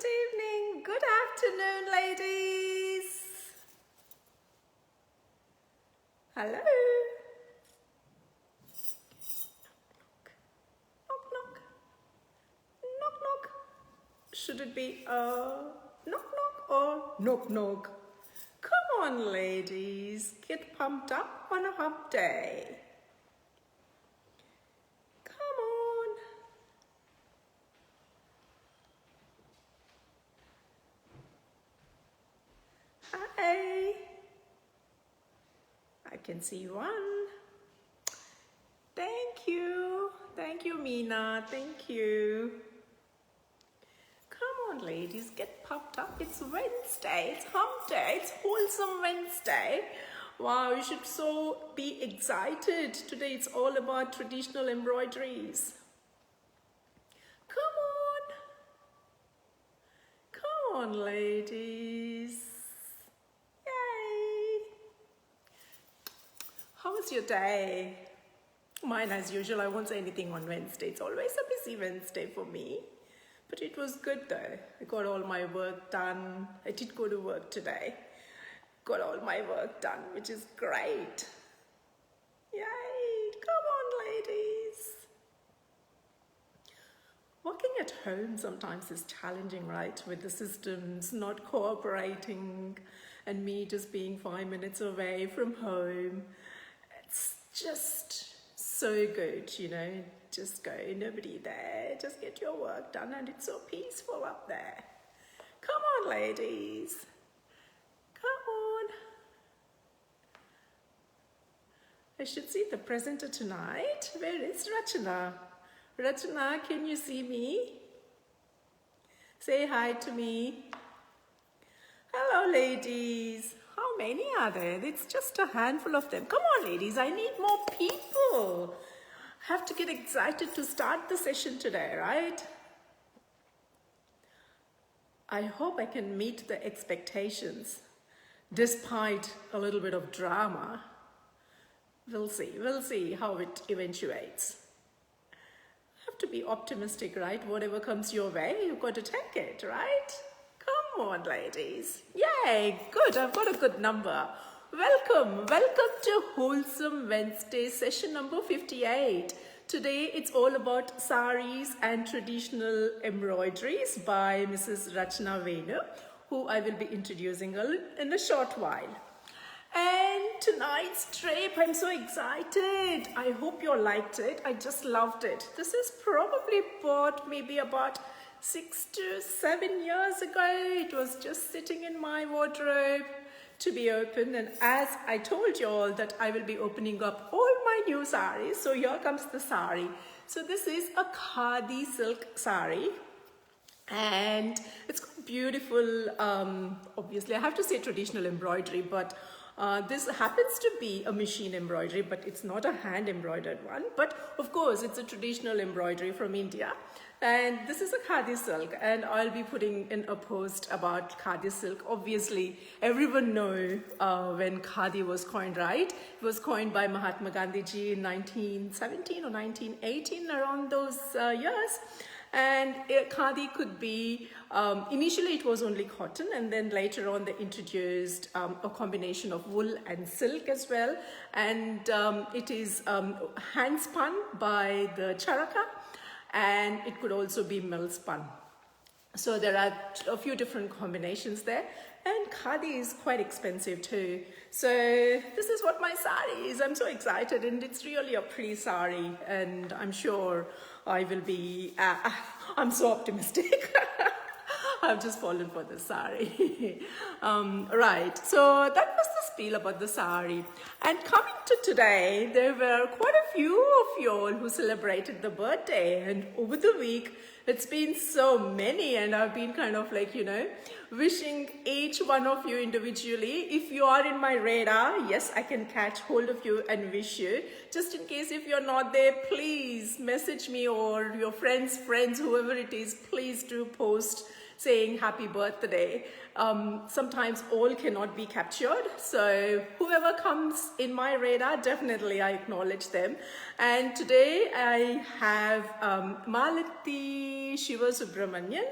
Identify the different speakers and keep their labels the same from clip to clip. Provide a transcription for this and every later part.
Speaker 1: good evening, good afternoon, ladies. Hello. Knock, knock. Knock, knock. Should it be knock, knock or knock, knock? Come on, ladies. Get pumped up on a hump day. Come on. Hi. I can see one. Thank you. Thank you, Meena. Thank you. Come on, ladies. Get pumped up. It's Wednesday. It's hump day. It's wholesome Wednesday. Wow, you should so be excited. Today it's all about traditional embroideries. Come on. Come on, ladies. Yay. How was your day? Mine, as usual, I won't say anything on Wednesday. It's always a busy Wednesday for me. But it was good though. I got all my work done. I did go to work today. Got all my work done, which is great. Yay! Come on, ladies. Working at home sometimes is challenging, right? With the systems not cooperating and me just being 5 minutes away from home. It's just so good, you know. Just go, nobody there. Just get your work done and it's so peaceful up there. Come on, ladies. Come on. I should see the presenter tonight. Where is Rachana? Rachana, can you see me? Say hi to me. Hello, ladies. How many are there? It's just a handful of them. Come on, ladies. I need more people. I have to get excited to start the session today, right? I hope I can meet the expectations despite a little bit of drama. We'll see how it eventuates. Have to be optimistic, right? Whatever comes your way, you've got to take it, right? Come on, ladies. Yay, good. I've got a good number. Welcome to Wholesome Wednesday, session number 58. Today it's all about sarees and traditional embroideries by Mrs. Rachana Venu, who I will be introducing in a short while. And tonight's drape, I'm so excited. I hope you all liked it. I just loved it. This is probably bought maybe about 6 to 7 years ago. It was just sitting in my wardrobe to be opened, and as I told you all that I will be opening up all my new sarees. So here comes the saree. So this is a khadi silk saree, and it's got beautiful, obviously I have to say traditional embroidery, but this happens to be a machine embroidery, but it's not a hand embroidered one. But of course, it's a traditional embroidery from India. And this is a khadi silk, and I'll be putting in a post about khadi silk. Obviously, everyone knows when khadi was coined, right? It was coined by Mahatma Gandhi ji in 1917 or 1918, around those years. And khadi could be, initially it was only cotton, and then later on they introduced a combination of wool and silk as well. And it is hand spun by the charaka, and it could also be mill spun. So there are a few different combinations there, and khadi is quite expensive too. So this is what my saree is. I'm so excited, and it's really a pretty saree, and I'm sure I will be, I'm so optimistic. I've just fallen for the saree. Right, so that was the spiel about the saree. And coming to today, there were quite a few of you all who celebrated the birthday, and over the week, it's been so many, and I've been kind of like, you know, wishing each one of you individually. If you are in my radar, yes, I can catch hold of you and wish you. Just in case if you're not there, please message me, or your friends, whoever it is, please do post saying happy birthday. Sometimes all cannot be captured, so whoever comes in my radar, definitely I acknowledge them. And today I have Malati Shiva Subramanian,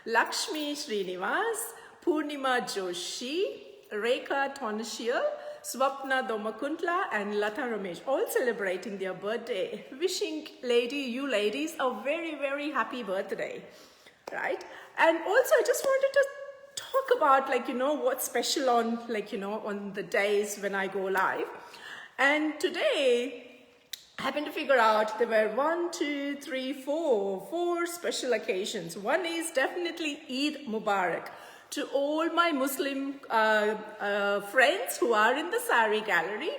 Speaker 1: Lakshmi Srinivas, Purnima Joshi, Rekha Tonashil, Swapna Domakuntla and Lata Ramesh, all celebrating their birthday. Wishing you ladies a very, very happy birthday, right? And also I just wanted to talk about what's special on on the days when I go live. And today I happened to figure out there were four special occasions. One is definitely Eid Mubarak to all my Muslim friends who are in the Saree gallery.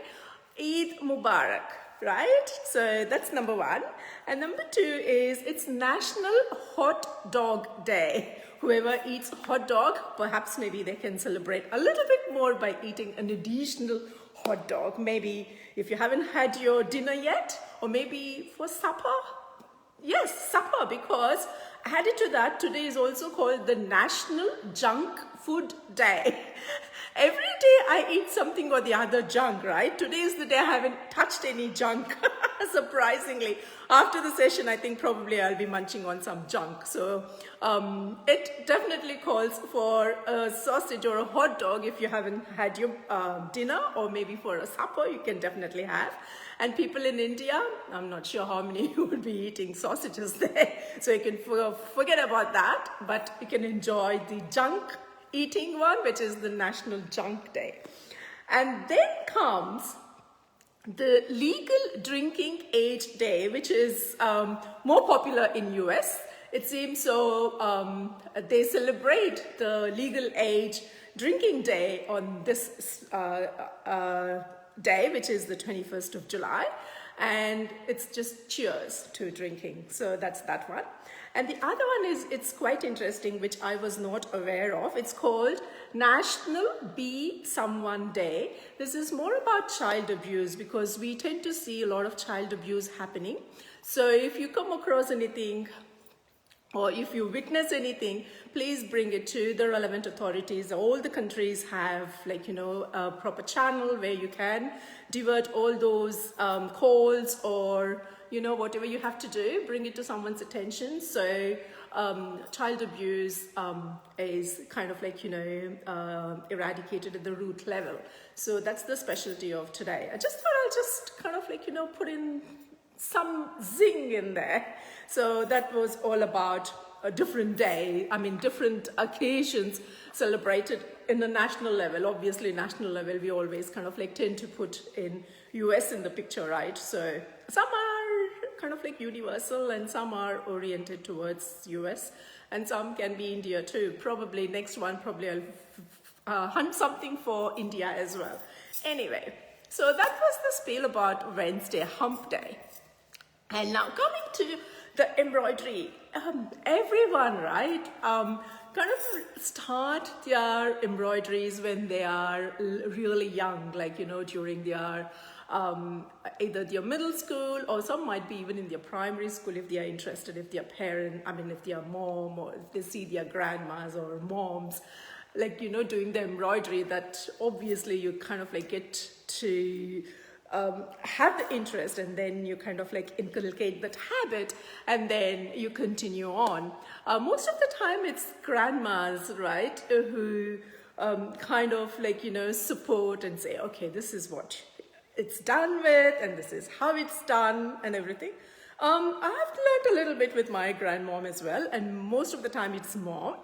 Speaker 1: Eid Mubarak, right? So that's number one. And number two is it's National Hot Dog Day. Whoever eats hot dog, perhaps maybe they can celebrate a little bit more by eating an additional hot dog. Maybe if you haven't had your dinner yet, or maybe for supper. Yes, supper, because added to that, today is also called the National Junk Food Day. Every day I eat something or the other junk, right? Today is the day I haven't touched any junk, surprisingly. After the session, I think probably I'll be munching on some junk. So it definitely calls for a sausage or a hot dog if you haven't had your dinner, or maybe for a supper you can definitely have. And people in India, I'm not sure how many would be eating sausages there. So you can forget about that, but you can enjoy the junk eating one, which is the National Junk Day. And then comes the Legal Drinking Age Day, which is more popular in US. It seems so they celebrate the legal age drinking day on this day, which is the 21st of July. And it's just cheers to drinking. So that's that one. And the other one is, it's quite interesting, which I was not aware of. It's called National Be Someone Day. This is more about child abuse, because we tend to see a lot of child abuse happening. So if you come across anything, or if you witness anything, please bring it to the relevant authorities. All the countries have a proper channel where you can divert all those calls, or whatever you have to do, bring it to someone's attention. So child abuse is kind of eradicated at the root level. So that's the specialty of today. I just thought I'll just kind of put in some zing in there. So that was all about a different day, different occasions celebrated in the national level. Obviously, national level, we always kind of tend to put in US in the picture, right? So some are kind of universal, and some are oriented towards US, and some can be India too. Probably next one, I'll hunt something for India as well. Anyway, so that was the spiel about Wednesday, Hump Day. And now coming to the embroidery, everyone, right, kind of start their embroideries when they are really young, during their either their middle school, or some might be even in their primary school if they are interested, if their parent, if their mom, or if they see their grandmas or moms, doing the embroidery, that obviously you kind of get to have the interest, and then you kind of inculcate that habit, and then you continue on. Most of the time it's grandmas, right, who kind of support and say, okay, this is what it's done with, and this is how it's done, and everything. I have learned a little bit with my grandmom as well, and most of the time it's mom.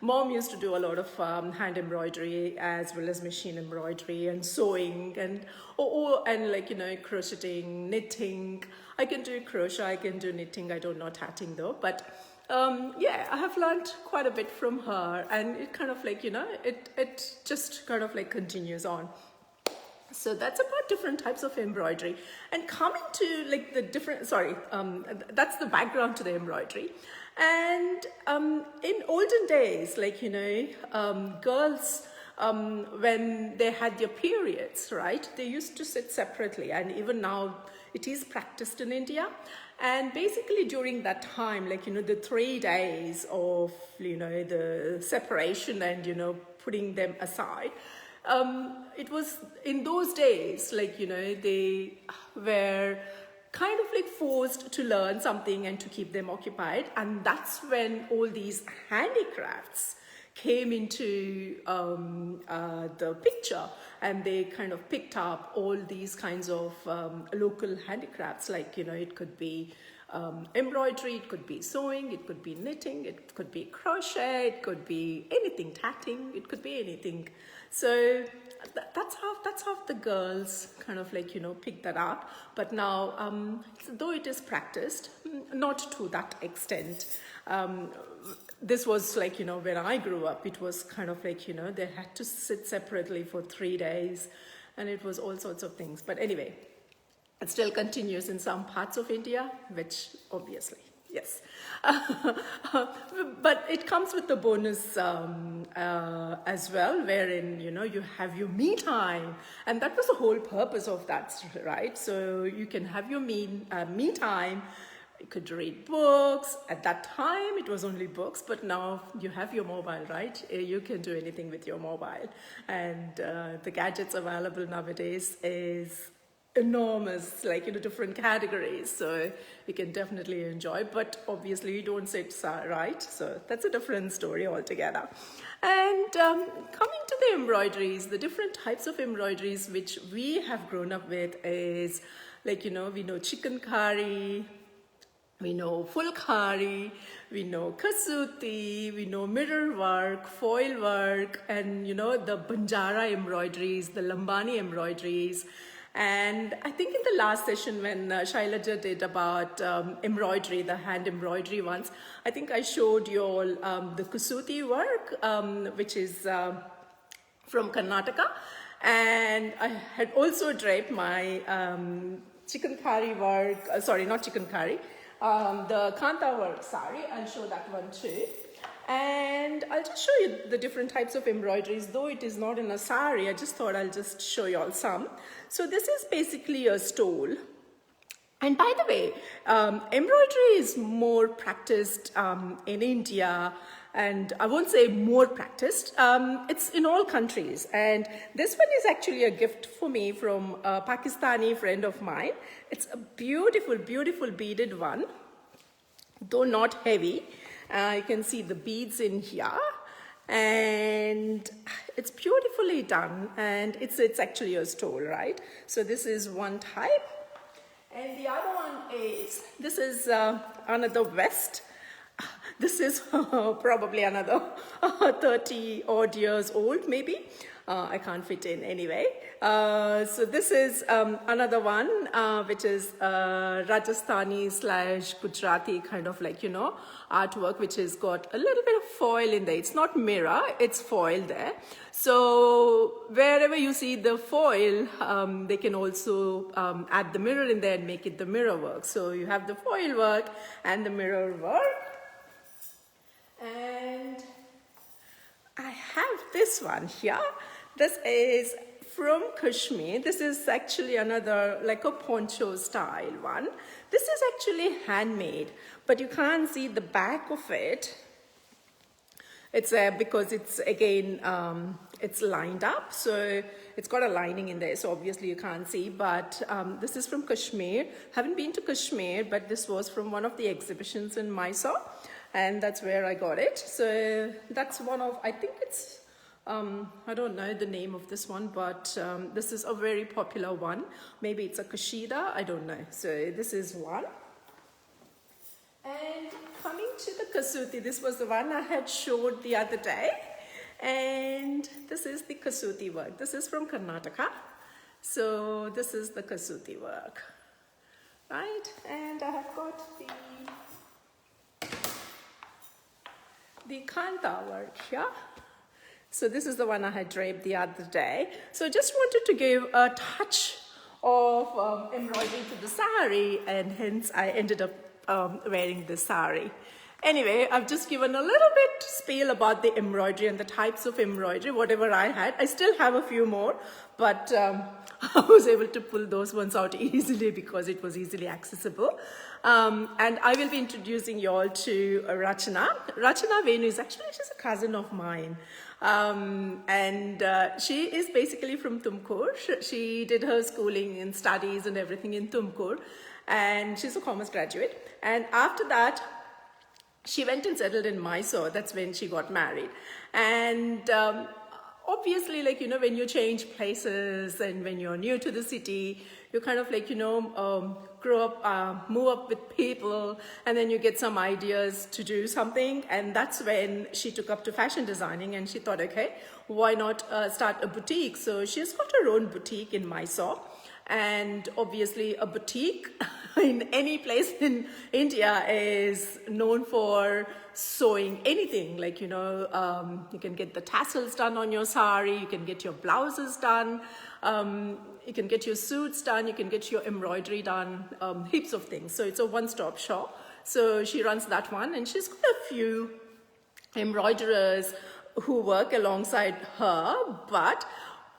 Speaker 1: Mom used to do a lot of hand embroidery, as well as machine embroidery and sewing, and crocheting, knitting. I can do crochet, I can do knitting. I don't know tatting though, but yeah, I have learned quite a bit from her, and it kind of it just kind of continues on. So that's about different types of embroidery. And coming to the different, that's the background to the embroidery. And in olden days, girls, when they had their periods, right, they used to sit separately. And even now it is practiced in India. And basically during that time, the 3 days of, the separation and, putting them aside, it was in those days, they were kind of like forced to learn something and to keep them occupied. And that's when all these handicrafts came into the picture, and they kind of picked up all these kinds of local handicrafts, like, you know, it could be embroidery, it could be sewing, it could be knitting, it could be crochet, it could be anything, tatting, it could be anything. So that's how the girls kind of like, you know, pick that up. But now, though it is practiced, not to that extent. This was like, you know, when I grew up, it was kind of like, you know, they had to sit separately for 3 days, and it was all sorts of things. But anyway, it still continues in some parts of India, which obviously, yes. But it comes with the bonus as well, wherein, you know, you have your me time. And that was the whole purpose of that, right? So you can have your me time. You could read books. At that time, it was only books, but now you have your mobile, right? You can do anything with your mobile. And the gadgets available nowadays is enormous, like, you know, different categories. So you can definitely enjoy, but obviously you don't sit right. So that's a different story altogether. And coming to the embroideries, the different types of embroideries which we have grown up with is, like, you know, we know chikankari, we know fulkari, we know kasuti, we know mirror work, foil work, and, you know, the Banjara embroideries, the Lambani embroideries. And I think in the last session when Shailaja did about embroidery, the hand embroidery ones, I think I showed you all the kasuti work, which is from Karnataka. And I had also draped my chikankari work, sorry, not chikankari, the Kanta work sari. I'll show that one too. And I'll just show you the different types of embroideries. Though it is not in a sari, I just thought I'll just show you all some. So this is basically a stole. And by the way, embroidery is more practiced in India, and I won't say more practiced. It's in all countries. And this one is actually a gift for me from a Pakistani friend of mine. It's a beautiful, beautiful beaded one, though not heavy. You can see the beads in here, and it's beautifully done, and it's actually a stole, right? So this is one type, and the other one is, this is another vest. This is probably another 30 odd years old, maybe. I can't fit in anyway. So this is another one, which is Rajasthani / Gujarati kind of like, you know, artwork, which has got a little bit of foil in there. It's not mirror, it's foil there. So wherever you see the foil, they can also add the mirror in there and make it the mirror work. So you have the foil work and the mirror work. And I have this one here. This is from Kashmir. This is actually another, like a poncho style one. This is actually handmade, but you can't see the back of it. It's because it's, again, it's lined up. So it's got a lining in there. So obviously you can't see, but this is from Kashmir. Haven't been to Kashmir, but this was from one of the exhibitions in Mysore. And that's where I got it. So that's one of, I think it's, I don't know the name of this one, but this is a very popular one. Maybe it's a Kashida, I don't know. So this is one. And coming to the Kasuti, this was the one I had showed the other day. And this is the Kasuti work. This is from Karnataka. So this is the Kasuti work, right? And I have got the Kanta work here. So this is the one I had draped the other day. So just wanted to give a touch of embroidery to the sari, and hence I ended up wearing this sari. Anyway, I've just given a little bit spiel about the embroidery and the types of embroidery, whatever I had. I still have a few more, but I was able to pull those ones out easily because it was easily accessible. And I will be introducing you all to Rachana. Rachana Venu is actually, she's a cousin of mine. And she is basically from Tumkur. She did her schooling and studies and everything in Tumkur. and she's a commerce graduate. And after that, she went and settled in Mysore. That's when she got married. And obviously, like, you know, when you change places and when you're new to the city, you kind of like, you know, grow up, move up with people, and then you get some ideas to do something. And that's when she took up to fashion designing, and she thought, okay, why not start a boutique? So she's got her own boutique in Mysore. And obviously a boutique in any place in India is known for sewing anything. Like, you know, you can get the tassels done on your sari, you can get your blouses done, you can get your suits done, you can get your embroidery done, heaps of things. So it's a one-stop shop. So she runs that one, and she's got a few embroiderers who work alongside her, but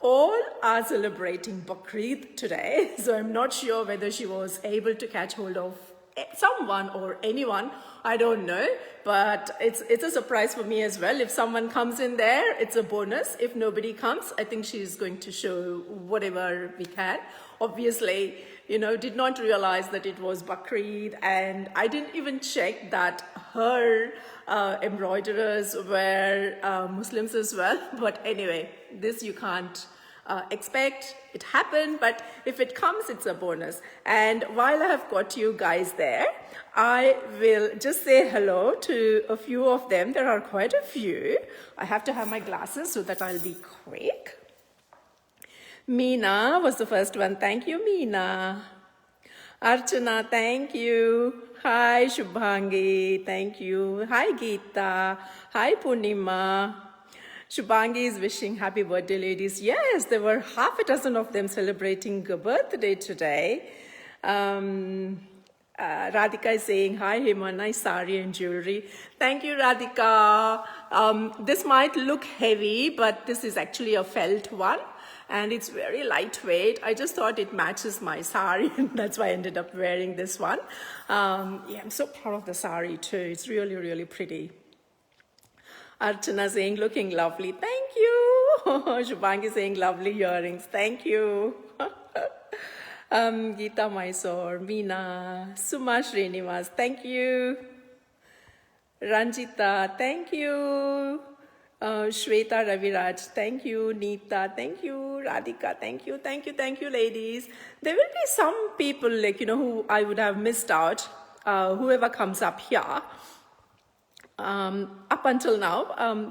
Speaker 1: all are celebrating Bakrid today. So I'm not sure whether she was able to catch hold of someone or anyone. I don't know, but it's a surprise for me as well. If someone comes in there, it's a bonus. If nobody comes, I think she's going to show whatever we can. Obviously, you know, did not realize that it was Bakrid, and I didn't even check that her embroiderers were Muslims as well. But anyway, this you can't expect. It happened, but if it comes, it's a bonus. And while I have got you guys there, I will just say hello to a few of them. There are quite a few. I have to have my glasses so that I'll be quick. Meena was the first one. Thank you, Meena. Archana, thank you. Hi, Shubhangi. Thank you. Hi, Geeta. Hi, Purnima. Shubhangi is wishing happy birthday, ladies. Yes, there were half a dozen of them celebrating a birthday today. Radhika is saying, hi, Hema, nice sari and jewelry. Thank you, Radhika. This might look heavy, but this is actually a felt one. And it's very lightweight. I just thought it matches my sari, and that's why I ended up wearing this one. Yeah, I'm so proud of the sari too. It's really, really pretty. Archana saying, looking lovely. Thank you. Shubhangi saying, lovely earrings. Thank you. Geeta Mysore, Meena, Suma Srinivas, thank you. Ranjita, thank you. Shweta Raviraj, thank you. Neeta, thank you. Radhika, thank you. Thank you, thank you, ladies. There will be some people, like, you know, who I would have missed out, whoever comes up here. Up until now,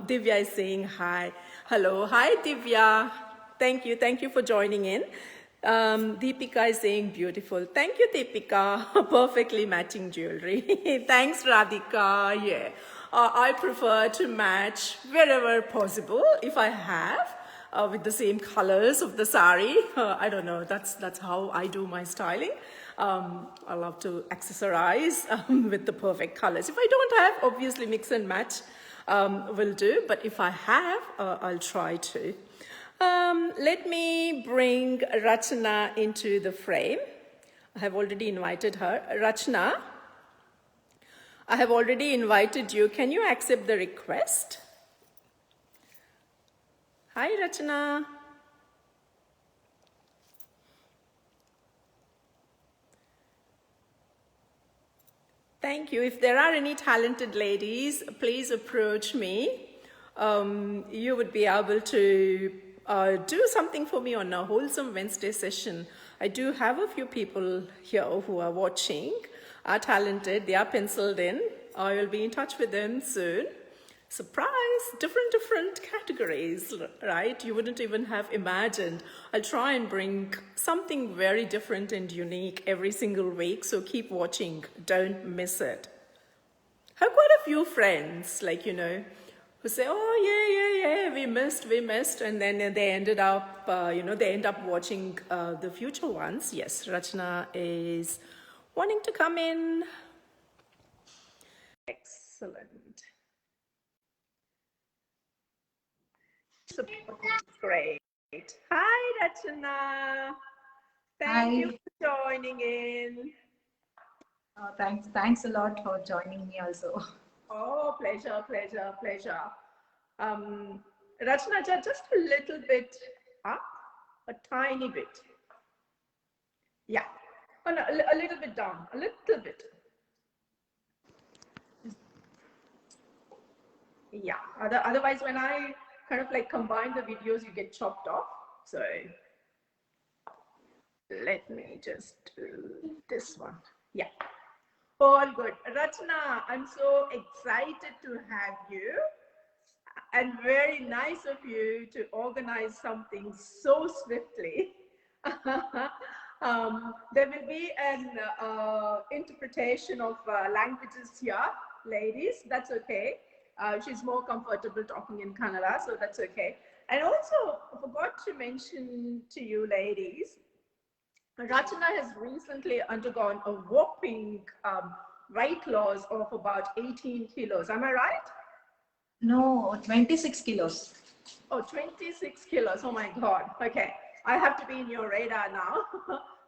Speaker 1: Divya is saying hi. Hello. Hi, Divya. Thank you for joining in. Deepika is saying beautiful. Thank you, Deepika. Perfectly matching jewelry. Thanks, Radhika. Yeah. I prefer to match wherever possible if I have with the same colors of the sari. I don't know. That's how I do my styling. I love to accessorize with the perfect colors. If I don't have, obviously mix and match will do. But if I have, I'll try to. Let me bring Rachana into the frame. I have already invited her. Rachana, I have already invited you. Can you accept the request? Hi, Rachana. Thank you. If there are any talented ladies, please approach me. You would be able to do something for me on a Wholesome Wednesday session. I do have a few people here who are watching, are talented, they are penciled in. I will be in touch with them soon. Surprise, different categories, right? You wouldn't even have imagined. I'll try and bring something very different and unique every single week, so keep watching, don't miss it. I have quite a few friends, like, you know, who say, oh, yeah, we missed, and then they ended up, they end up watching the future ones. Yes, Rachana is wanting to come in. Excellent. Great. Hi, Rachana. Thank you for joining in.
Speaker 2: Thanks a lot for joining me also.
Speaker 1: Oh, pleasure. Rachana, just a little bit up, a tiny bit. Yeah. Oh, no, a little bit down, a little bit. Yeah, otherwise when I kind of like combine the videos, you get chopped off. So let me just do this one. Yeah, all good. Rachana, I'm so excited to have you, and very nice of you to organize something so swiftly. There will be an interpretation of languages here, ladies. That's okay. She's more comfortable talking in Kannada, so that's okay. And also, I forgot to mention to you, ladies, Rachana has recently undergone a whopping weight loss of about 18 kilos. Am I right?
Speaker 2: No, 26 kilos.
Speaker 1: Oh, 26 kilos. Oh my God. Okay. I have to be in your radar now.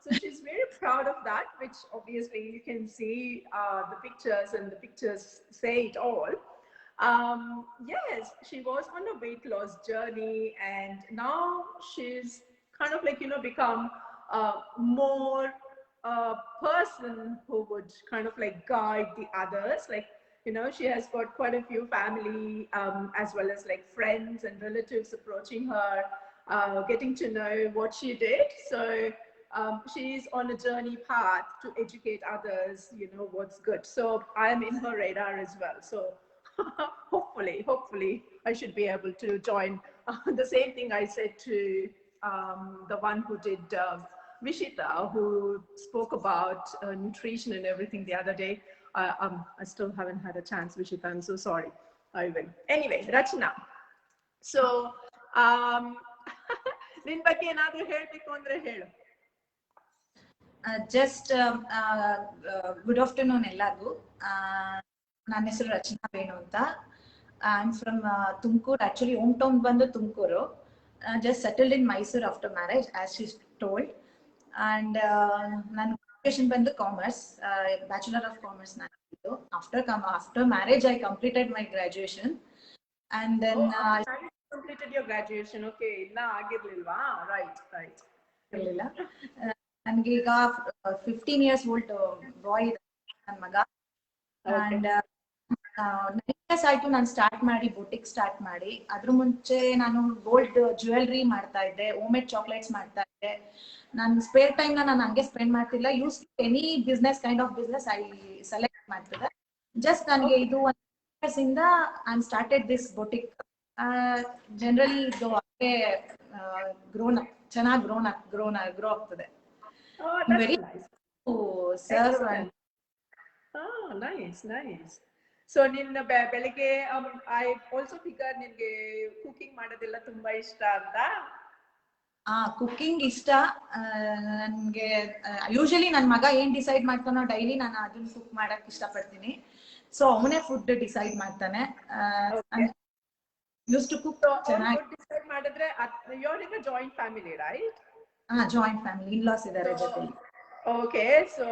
Speaker 1: So she's very proud of that, which obviously you can see the pictures, and the pictures say it all. Yes, she was on a weight loss journey, and now she's kind of like, become more a person who would kind of like guide the others. Like, she has got quite a few family, as well as like friends and relatives approaching her, getting to know what she did. So she's on a journey path to educate others, what's good. So I'm in her radar as well. So hopefully I should be able to join. The same thing I said to the one who did Vishita, who spoke about nutrition and everything the other day. I still haven't had a chance, Vishita. I'm so sorry. I will. Anyway, Rachana. So, ನಿನ್ ಬಗ್ಗೆ ಏನಾದ್ರೂ ಹೇಳ್ಬೇಕು ಅಂದ್ರೆ ಹೇಳು.
Speaker 2: Just good afternoon ಎಲ್ಲರಿಗೂ. ನನ್ನ ಹೆಸರು ರಚನಾ ವೇಣು ಅಂತ. I am from Tumakuru. Actually hometown ಬಂದು Tumakuru. Just settled in Mysuru after marriage, as she told. And ನನ್ನ ಎಜುಕೇಶನ್ ಬಂದು ಕಾಮರ್ಸ್, ಬ್ಯಾಚುಲರ್ ಆಫ್ ಕಾಮರ್ಸ್ ನಾನು. After marriage I completed my graduation. And then
Speaker 1: completed your graduation. Okay, ಇನ್ನ ಆಗಿರ್ಲಿಲ್ವಾ? Right.
Speaker 2: ಇರಲಿಲ್ಲ. ನನಗೆ ಈಗ 15 years old ಬಾಯ್ ನನ್ನ ಮಗ. ಅಂಡ್ 9 years ಆಯ್ತು ನಾನು ಸ್ಟಾರ್ಟ್ ಮಾಡಿ, ಬೊಟಿಕ್ ಸ್ಟಾರ್ಟ್ ಮಾಡಿ. ಅದ್ರ ಮುಂಚೆ ನಾನು ಗೋಲ್ಡ್ ಜ್ಯುವೆಲ್ರಿ ಮಾಡ್ತಾ ಇದ್ದೆ, ಹೋಮ್ ಮೇಡ್ ಚಾಕ್ಲೇಟ್ಸ್ ಮಾಡ್ತಾ ಇದ್ದೆ. ನಾನು ಸ್ಪೇರ್ ಟೈಮ್ ನಾನು ಹಂಗೆ ಸ್ಪೆಂಡ್ ಮಾಡ್ತಿಲ್ಲ. Use any business, kind of business I select ಮಾಡ್ತಿದ್ದೆ. ಜಸ್ಟ್ ನನಗೆ ಇದು 1 years ಇಂದ I started this boutique. Generally ಇದು ಗ್ರೋನ್ ಅಪ್, ಚೆನ್ನಾಗಿ ಗ್ರೋ ಆಗ್ತದೆ. Very serve.
Speaker 1: ನೈಸ್. ಸೊ ನಿನ್ನ ಬೆಳಿಗ್ಗೆ ಐ ಆಲ್ಸೋ ಫಿಗರ್ ನಿನ್ಗೆ ಕುಕಿಂಗ್ ಮಾಡೋದೆಲ್ಲ ತುಂಬಾ ಇಷ್ಟ ಅಂತ.
Speaker 2: ಕುಕಿಂಗ್ ಇಷ್ಟ ನನ್ಗೆ. ಯೂಶಲಿ ನನ್ ಮಗ ಏನ್ ಡಿಸೈಡ್ ಮಾಡ್ತಾನೋ ಡೈಲಿ ನಾನು ಅದನ್ನ ಕುಕ್ ಮಾಡಕ್ ಇಷ್ಟಪಡ್ತೀನಿ. ಸೊ ಅವನೇ ಫುಡ್ ಡಿಸೈಡ್ ಮಾಡ್ತಾನೆ. ಯೂಸ್ ಟು ಕುಕ್ ಚೆನ್ನಾಗಿ
Speaker 1: ಡಿಸೈಡ್ ಮಾಡಿದ್ರೆ. you're in a joint family, right?
Speaker 2: Joint family. In laws ಇದಾರೆ ಜೊತೆಲಿ.
Speaker 1: ಓಕೆ. ಸೊ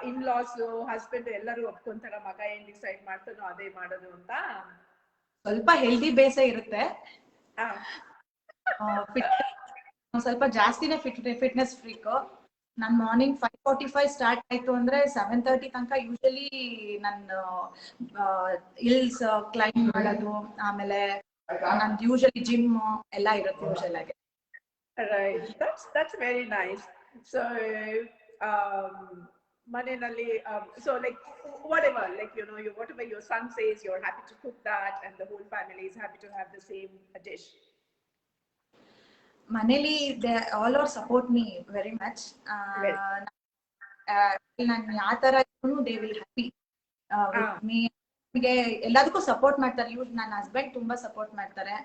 Speaker 1: ಇನ್ಲಾಸ್, ಹಸ್ಬೆಂಡ್ ಎಲ್ಲರೂ ಒಪ್ಕೊಂತಾರ ಮಗ ಏನ್ ಡಿಸೈಡ್ ಮಾಡ್ತಾನೋ ಅದೇ ಮಾಡೋದು ಅಂತ?
Speaker 2: ಸ್ವಲ್ಪ ಹೆಲ್ದಿ ಬೇಸೇ ಇರುತ್ತೆ. ಸ್ವಲ್ಪ ಜಾಸ್ತಿನೇ ಫಿಟ್ನೆಸ್ ಫ್ರೀಕ್. ನನ್ ಮಾರ್ನಿಂಗ್ 5:45 ಸ್ಟಾರ್ಟ್ ಆಯ್ತು ಅಂದ್ರೆ 7:30 ತನಕ ಯೂಶಲಿ ನನ್ನ ಹಿಲ್ಸ್ ಕ್ಲೈಂಬ್ ಮಾಡೋದು, ಆಮೇಲೆ ನಂದು ಯೂಶಲಿ ಜಿಮ್ ಎಲ್ಲ ಇರುತ್ತೆ ಯೂಶಲ್ ಆಗಿ.
Speaker 1: Right. That's very nice. So manenalli, so like whatever, like whatever your son says, you're happy to cook that, and the whole family is happy to have the same dish.
Speaker 2: ಮನೇಲಿ all are support me very much. ನಾನು ಯಾವ ತರ ಇದ್ರು they will happy me. ಎಲ್ಲದಕ್ಕೂ support ಮಾಡ್ತಾರೆ. ನನ್ನ husband ತುಂಬಾ support ಮಾಡ್ತಾರೆ.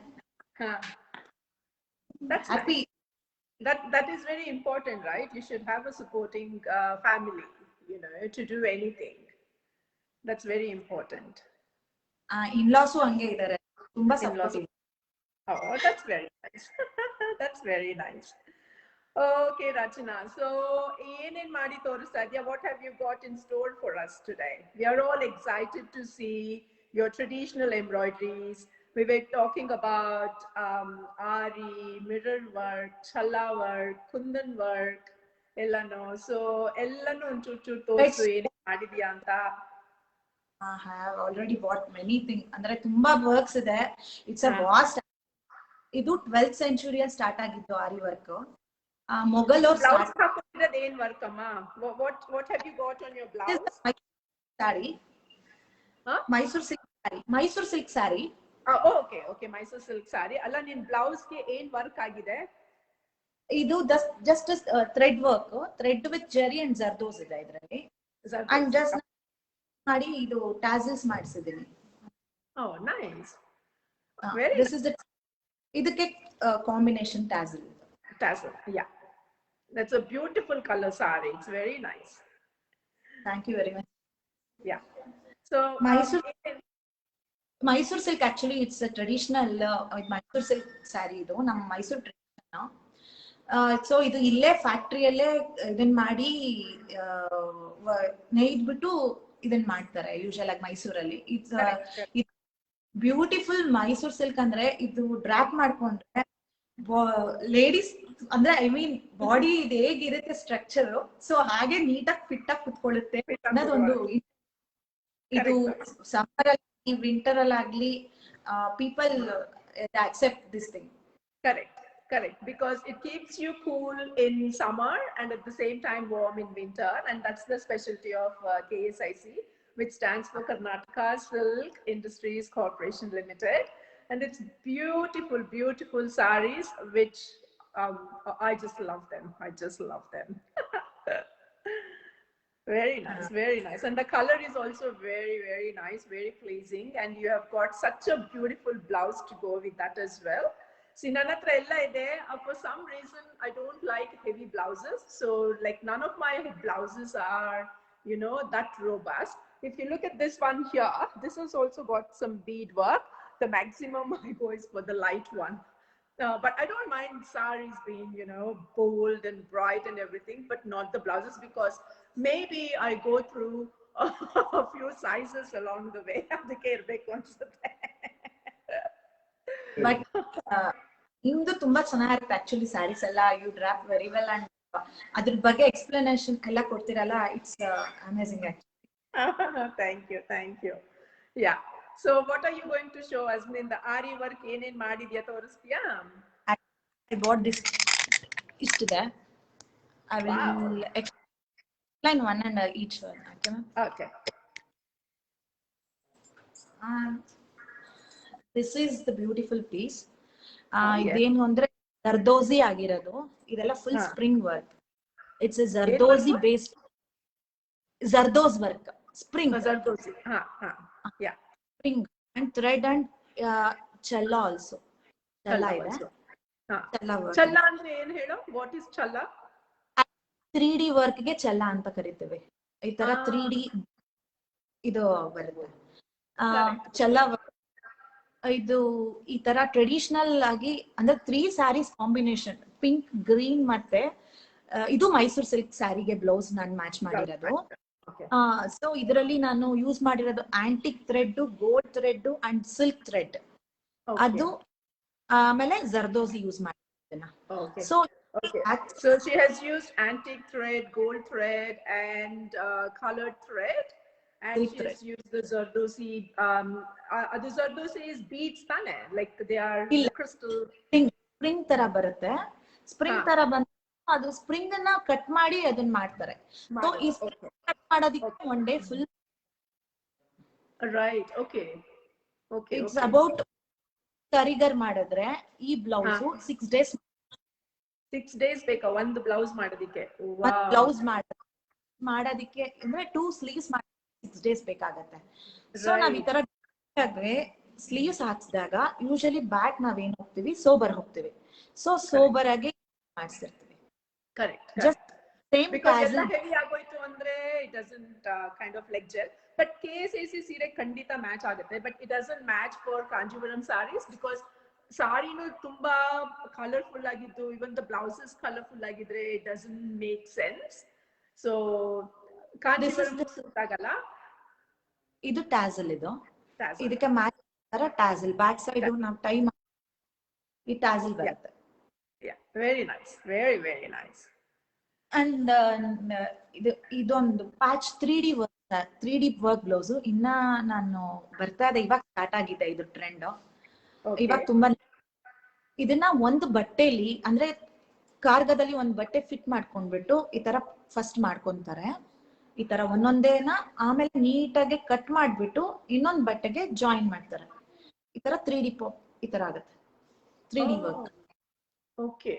Speaker 2: Happy.
Speaker 1: That is very important, right? You should have a supporting family, to do anything. That's very important.
Speaker 2: In-laws ಹಂಗೆ ಇದ್ದಾರೆ, ತುಂಬಾ supportive.
Speaker 1: Oh, that's very nice. That's very nice. Okay, Rachana. So, ಏನೇನ್ ಮಾಡಿ ತೋರಿಸ್ತಾ ಇದೆಯಾ? What have you got in store for us today? We are all excited to see your traditional embroideries. We were talking about ari, mirror work, challa work, kundan work, ಎಲ್ಲಾನು so ಎಲ್ಲಾನು ಒಂಚೂರು ತೋರ್ಸು ಏನ್ ಮಾಡಿದ್ಯಾ ಅಂತ.
Speaker 2: I have already bought many things. ಅಂದ್ರೆ ತುಂಬಾ works ಇದೆ. It's a vast. ಇದು 12th century ಸ್ಟಾರ್ಟ್ ಆಗಿದ್ದು ಆರಿ ವರ್ಕ್. ಮೊಘಲ್ ಅವ್ರು
Speaker 1: ಬ್ಲೌಸ್ ಹಾಕೊಂಡಿರೋದು ಏನ್ ವರ್ಕ್ ಅಮ್ಮ? what have you got on your blouse?
Speaker 2: Sari, Mysuru silk sari. Mysuru silk sari.
Speaker 1: Okay Mysuru silk sari. ಅಲ್ಲ ನಿನ್ ಬ್ಲೌಸ್ ಗೆ ಏನ್ ವರ್ಕ್ ಆಗಿದೆ?
Speaker 2: ಇದು just thread work, thread with zari and zardozi ಇದೆ ಇದರಲ್ಲಿ. ಅಂಡ್ ಜಸ್ಟ್ ಮಾಡಿ ಇದು ಟಾಸಲ್ಸ್ ಮಾಡಿಸಿದೀನಿ.
Speaker 1: Oh nice.
Speaker 2: This is the ಇದಕ್ಕೆ combination tassel.
Speaker 1: Yeah, that's a beautiful color saree. It's very nice.
Speaker 2: Thank you very much.
Speaker 1: Yeah. So
Speaker 2: Mysore silk actually it's a traditional Mysore silk saree. ಇದು ನಮ್ಮ Mysuru tradition. So ಇದು ಇಲ್ಲೇ ಫ್ಯಾಕ್ಟ್ರಿಯಲ್ಲೇ ಇದನ್ನ ಮಾಡಿ ನೇಯ್ದ್ಬಿಟ್ಟು ಇದನ್ನ ಮಾಡ್ತಾರೆ usual ಆಗಿ ಮೈಸೂರಲ್ಲಿ. It's beautiful Mysuru silk. ಅಂದ್ರೆ ಇದು ಡ್ರಾಪ್ ಮಾಡ್ಕೊಂಡ್ರೆ ಲೇಡೀಸ್ ಅಂದ್ರೆ ಐ ಮೀನ್ ಬಾಡಿ ಇದು ಹೇಗಿರುತ್ತೆ ಸ್ಟ್ರಕ್ಚರ್, ಸೊ ಹಾಗೆ ನೀಟಾಗಿ ಫಿಟ್ ಆಗಿ ಕುತ್ಕೊಳ್ಳುತ್ತೆ ಅನ್ನೋದೊಂದು. ಇದು ಸಮ್ಮರ್ ಅಲ್ಲಿ ವಿಂಟರ್ ಅಲ್ಲಿ ಆಗ್ಲಿ people accept this thing.
Speaker 1: Correct, because it keeps you cool in summer and at the same time warm in winter, and that's the specialty of KSIC, which stands for Karnataka Silk Industries Corporation Limited. And it's beautiful sarees, which I just love them. Very nice. And the color is also very nice, very pleasing. And you have got such a beautiful blouse to go with that as well. See, ನನ್ನ ಹತ್ರ ಎಲ್ಲ ಇದೆ. For some reason, I don't like heavy blouses. So, like, none of my blouses are, that robust. If you look at this one here, this has also got some bead work. The maximum I go is for the light one. But I don't mind sarees being, bold and bright and everything, but not the blouses, because maybe I go through a few sizes along the way. ಅದಕ್ಕೆ ಇರಬೇಕು ಅನ್ಸುತ್ತೆ.
Speaker 2: But ನಿಮ್ದು ತುಂಬಾ ಚೆನ್ನಾಗಿರುತ್ತೆ actually sarees ಎಲ್ಲ. You drape very well and ಅದ್ರ ಬಗ್ಗೆ explanation ಎಲ್ಲ ಕೊಡ್ತಿರಲ್ಲ. It's amazing actually.
Speaker 1: Thank you. Yeah. So what are you going to show us? In the ari work ಏನೇನ್ ಮಾಡಿದ್ಯಾ ತೋರಿಸ್ತೀಯಾ?
Speaker 2: I bought this. ಇಷ್ಟಿದೆ. I will explain one and each one.
Speaker 1: Okay.
Speaker 2: This is the beautiful piece. ಇದೇನು ಅಂದ್ರೆ ಜರ್ದೋಸಿ ಆಗಿರೋದು. ಇದೆಲ್ಲ full spring work. It's a zardozi based zardozi work. Spring
Speaker 1: zardozi. Yeah.
Speaker 2: Spring and thread and challa also. Challa ಇದೆ.
Speaker 1: ಚಲ್ಲ ಅಂದ್ರೆ ಏನ್ ಹೇಳು? What is ಚಲ್ಲ?
Speaker 2: 3D work ಗೆ ಚಲ್ಲ ಅಂತ ಕರಿತೇವೆ. ಈ ತರ 3D ಇದು ಬರುತ್ತೆ. ಚಲ್ಲ ಇದು ಈ ತರ ಟ್ರೆಡಿಷನಲ್ ಆಗಿ ಅಂದ್ರೆ 3 ಸ್ಯಾರೀಸ್ ಕಾಂಬಿನೇಷನ್, ಪಿಂಕ್, ಗ್ರೀನ್ ಮತ್ತೆ ಇದು ಮೈಸೂರು ಸಿಲ್ಕ್ ಸ್ಯಾರಿಗೆ ಬ್ಲೌಸ್ ನಾನು ಮ್ಯಾಚ್ ಮಾಡಿರೋದು. ಸೊ ಇದರಲ್ಲಿ ನಾನು ಯೂಸ್ ಮಾಡಿರೋದು antique thread, gold thread and silk thread. ಅದು ಆಮೇಲೆ ಜರ್ದೋಸಿ ಯೂಸ್ ಮಾಡಿದ್ದೇನೆ. So
Speaker 1: she has used antique thread, gold thread and colored thread, and she has used the zardosi. The zardosi is beads tane, like they are crystal.
Speaker 2: Spring ತರ ಬರುತ್ತೆ. Spring ತರ ಬಂದ ಅದು spring ಅನ್ನ cut ಮಾಡಿ ಅದನ್ನ ಮಾಡ್ತಾರೆ. ಸೊ ಈ ಕಟ್ ಮಾಡೋದಕ್ಕೆ one day full.
Speaker 1: Right. Okay.
Speaker 2: It's about ಕರಿಗರ್ ಮಾಡಿದ್ರೆ ಈ ಬ್ಲೌಸ್ 6 days.
Speaker 1: 6 days ಬೇಕಾ ಒಂದು ಬ್ಲೌಸ್ ಮಾಡೋದಿಕ್ಕೆ?
Speaker 2: ಬ್ಲೌಸ್ ಮಾಡೋದಿಕ್ಕೆ ಅಂದ್ರೆ 2 sleeves 6 days ಬೇಕಾಗತ್ತೆ. ಸೊ ನಾವ್ ಈ ತರ ಸ್ಲೀವ್ಸ್ ಹಾಕ್ಸಿದಾಗ ಯೂಶಲಿ ಬ್ಯಾಕ್ ನಾವೇನ್ ಹೋಗ್ತೀವಿ, ಸೋಬರ್ ಹೋಗ್ತೀವಿ. ಸೊ ಸೋಬರ್ ಆಗಿ ಮಾಡಿಸಿರ್ತೀವಿ.
Speaker 1: Correct.
Speaker 2: Just same
Speaker 1: because heavy ಆಗೋಯ್ತು ಅಂದ್ರೆ it doesn't kind of like gel. But KSAC ಸೀರೆ ಖಂಡಿತ ಮ್ಯಾಚ್ ಆಗುತ್ತೆ, but it doesn't match for Kanjivaram sarees because ಸಾರಿನೂ ತುಂಬಾ ಕಲರ್ಫುಲ್ ಆಗಿದ್ದು, ಇವನ್ ದ ಬ್ಲೌಸಸ್ ಕಲರ್ಫುಲ್ ಆಗಿದ್ರೆ it doesn't make sense. So Kanjivaram suit ಆಗಲ್ಲ.
Speaker 2: ಇದು ಟ್ಯಾಸಲ್. ಇದಕ್ಕೆ ಮ್ಯಾಚ್ ತರ ಟ್ಯಾಸಲ್ ಬ್ಯಾಕ್ ಸೈಡ್ ನಾವು ಟೈಮ್ ಈ ಟ್ಯಾಸಲ್ ಬರುತ್ತೆ.
Speaker 1: Yeah, very nice, very nice.
Speaker 2: And ಇದೊಂದು ಪ್ಯಾಚ್ 3D ವರ್ಕ್ ಬ್ಲೌಸ್ ಇನ್ನ ನಾನು ಬರ್ತಾ ಇದೆ, ಇವಾಗ ಸ್ಟಾರ್ಟ್ ಆಗಿದೆ ಇದು ಟ್ರೆಂಡ್. ಇವಾಗ ತುಂಬಾ ಇದನ್ನ ಒಂದು ಬಟ್ಟೆಲಿ ಅಂದ್ರೆ ಕಾರ್ಗದಲ್ಲಿ ಒಂದ್ ಬಟ್ಟೆ ಫಿಟ್ ಮಾಡ್ಕೊಂಡ್ಬಿಟ್ಟು ಈ ತರ ಫಸ್ಟ್ ಮಾಡ್ಕೊಂತಾರೆ, ಈ ತರ ಒಂದೊಂದೇನ, ಆಮೇಲೆ ನೀಟಾಗಿ ಕಟ್ ಮಾಡ್ಬಿಟ್ಟು ಇನ್ನೊಂದ್ ಬಟ್ಟೆಗೆ ಜಾಯಿನ್ ಮಾಡ್ತಾರೆ. ಈ ತರ 3D ಈ ತರ ಆಗುತ್ತೆ 3D ವರ್ಕ್.
Speaker 1: ಓಕೆ,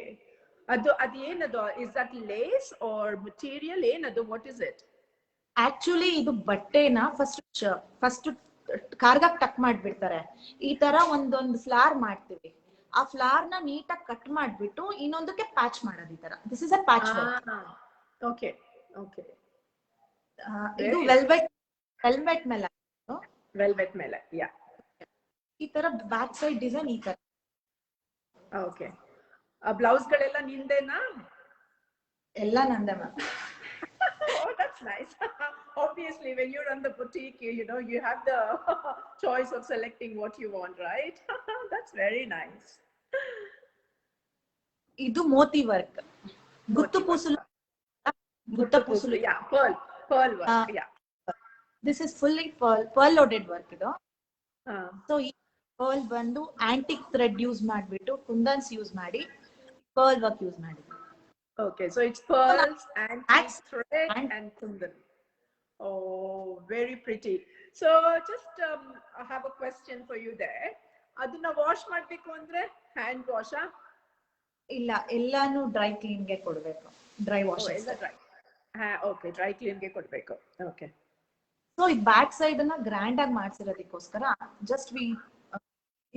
Speaker 1: ಅದು ಏನದು? Is that lace or material? ಏನದು? What is it?
Speaker 2: ಆಕ್ಚುಲಿ ಇದು ಬಟ್ಟೆನ ಫಸ್ಟ್ ಕಾರ್ಗಾಗ್ ಟಕ್ ಮಾಡ್ಬಿಡ್ತಾರೆ. ಈ ತರ ಒಂದೊಂದು ಫ್ಲಾರ್ ಮಾಡ್ತೀವಿ, ಆ ಫ್ಲಾರ್ ನ ನೀಟಾಗಿ ಕಟ್ ಮಾಡ್ಬಿಟ್ಟು ಇನ್ನೊಂದಕ್ಕೆ ಪ್ಯಾಚ್ ಮಾಡೋದು. ಈ ತರ this is a patch work.
Speaker 1: Okay okay.
Speaker 2: ಇದು ವೆಲ್ವೆಟ್ ಮೇಲೆ,
Speaker 1: ವೆಲ್ವೆಟ್ ಮೇಲೆ, ಯಾ.
Speaker 2: ಈ ತರ ಬ್ಯಾಕ್ ಸೈಡ್ ಡಿಸೈನ್ ಈ ತರ.
Speaker 1: ಓಕೆ. ಬ್ಲೌಸ್ ಗಳೆಲ್ಲ ನಿಂದೇನಾ?
Speaker 2: ಎಲ್ಲ ನಂದೇ ma'am.
Speaker 1: Oh, that's nice. Obviously, when you run the boutique, you know, you have the choice of selecting what you want, right? That's very nice.
Speaker 2: ಇದು Moti work, Guttu ಪೂಸಲು.
Speaker 1: Yeah, pearl work, yeah.
Speaker 2: This is fully pearl loaded work ಇದು. So ಈ pearl ಬಂದು antique thread use ಮಾಡ್ಬಿಟ್ಟು kundans use ಮಾಡಿ pearl work use ಮಾಡಿ.
Speaker 1: Okay, so it's pearls, antique thread and kundan. Oh, very pretty. So just I have a question for you there. Aduna wash ಮಾಡಬೇಕು ಅಂದ್ರೆ hand wash?
Speaker 2: ಇಲ್ಲ, ಎಲ್ಲಾನು dry clean ಗೆ ಕೊಡಬೇಕು. Dry wash
Speaker 1: dry. Okay, dry clean ಗೆ ಕೊಡಬೇಕು. Okay.
Speaker 2: So ಈ back side ಅನ್ನ ಗ್ರ್ಯಾಂಡ್ ಆಗಿ ಮಾಡ್ಸಿರೋದಕ್ಕೋಸ್ಕರ ಜಸ್ಟ್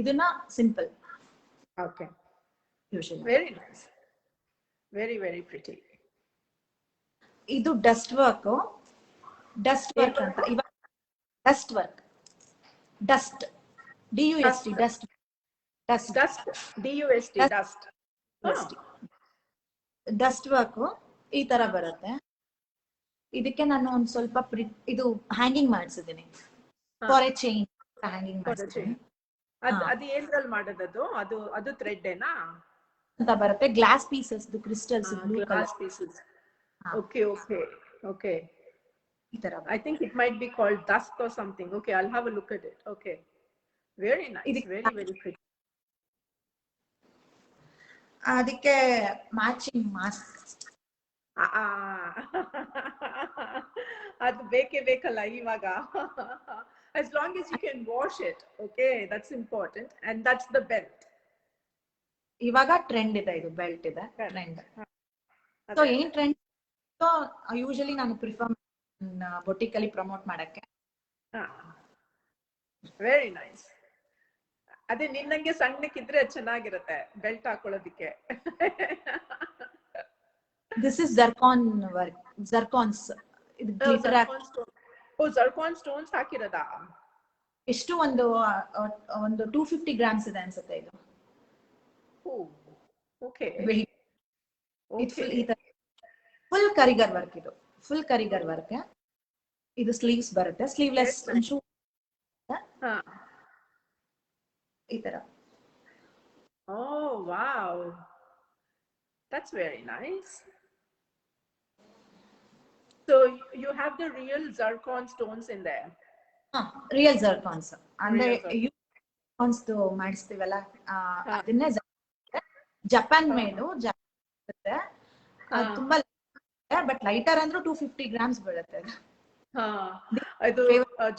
Speaker 2: ಇದನ್ನ simple.
Speaker 1: Okay,
Speaker 2: usually
Speaker 1: very nice, very very pretty.
Speaker 2: ಇದು ಡಸ್ಟ್ ವರ್ಕ್ ಅಂತ. ಇವಾಗ dust work, dust DUST dust dust work ಈ ತರ ಬರುತ್ತೆ. ಇದಕ್ಕೆ ನಾನು ಒಂದ್ ಸ್ವಲ್ಪ ಇದು ಹ್ಯಾಂಗಿಂಗ್ ಮಾಡಿಸಿದ್ದೀನಿ, ಫಾರ್ ಎ ಚೈನ್ ಹ್ಯಾಂಗಿಂಗ್ ಮಾಡಿಸಿದ್ದೀನಿ.
Speaker 1: ಅದು ಏನ್ರಲ್ಲಿ ಮಾಡೋದದು? ಅದು ಥ್ರೆಡ್ ಏನಾ
Speaker 2: ಅಂತ ಬರುತ್ತೆ. Glass pieces, crystals, blue
Speaker 1: glass pieces. Okay okay okay.
Speaker 2: ಈ ತರ.
Speaker 1: I think it might be called dust or something. Okay, I'll have a look at it. Okay, very nice, very very pretty.
Speaker 2: ಅದಕ್ಕೆ matching mask.
Speaker 1: ಅದು ಬೇಕೇ ಬೇಕಲ್ಲ ಇವಾಗ. As long as you can wash it, okay, that's important. And that's the belt.
Speaker 2: ಇವಾಗ trend ಇದೆ, ಇದು belt ಇದೆ trend. So ಏನ್ ಟ್ರೆಂಡ್ ಯೂಶಲಿ ನಾನು ಪ್ರಿಫರ್ ಬೊಟಿಕ್ ಅಲ್ಲಿ ಪ್ರಮೋಟ್ ಮಾಡಕ್ಕೆ.
Speaker 1: Very nice. ಅದೇ ನಿನ್ನಂಗೆ ಸಣ್ಣಕ್ಕಿದ್ರೆ ಚೆನ್ನಾಗಿರುತ್ತೆ ಬೆಲ್ಟ್ ಹಾಕೊಳ್ಳೋದಿಕ್ಕೆ.
Speaker 2: This is zircon work, zircons. ಇದು ಗ್ಲಿಟರ್.
Speaker 1: ಓ, ಜರ್ಕಾನ್ ಸ್ಟೋನ್ಸ್ ಹಾಕಿರೋದಾ?
Speaker 2: ಎಷ್ಟು ಒಂದು 250 ಗ್ರಾಮ್ಸ್ ಇದೆ ಅನ್ಸುತ್ತೆ ಇದು.
Speaker 1: ಓಕೆ.
Speaker 2: ಫುಲ್ ಕರಿಗರ್ ವರ್ಕ್ ಇದು, ಫುಲ್ ಕರಿಗರ್ ವರ್ಕ್. ಇದು ಸ್ಲೀವ್ಸ್ ಬರುತ್ತೆ, ಸ್ಲೀವ್ಲೆಸ್ ಶೂ ಈ ತರ.
Speaker 1: Oh wow, that's very nice. So you have the real zircon stones in there?
Speaker 2: Real zircons ಅಂದ್ರೆ ಮಾಡಿಸ್ತೀವಲ್ಲ ಅದನ್ನೇ. ಜಪಾನ್ ಮೇಡು ತುಂಬಾ ಬಟ್ ಲೈಟರ್ ಅಂದ್ರೆ 250 ಗ್ರಾಮ್ಸ್ ಬೀಳುತ್ತೆ.
Speaker 1: ಅದು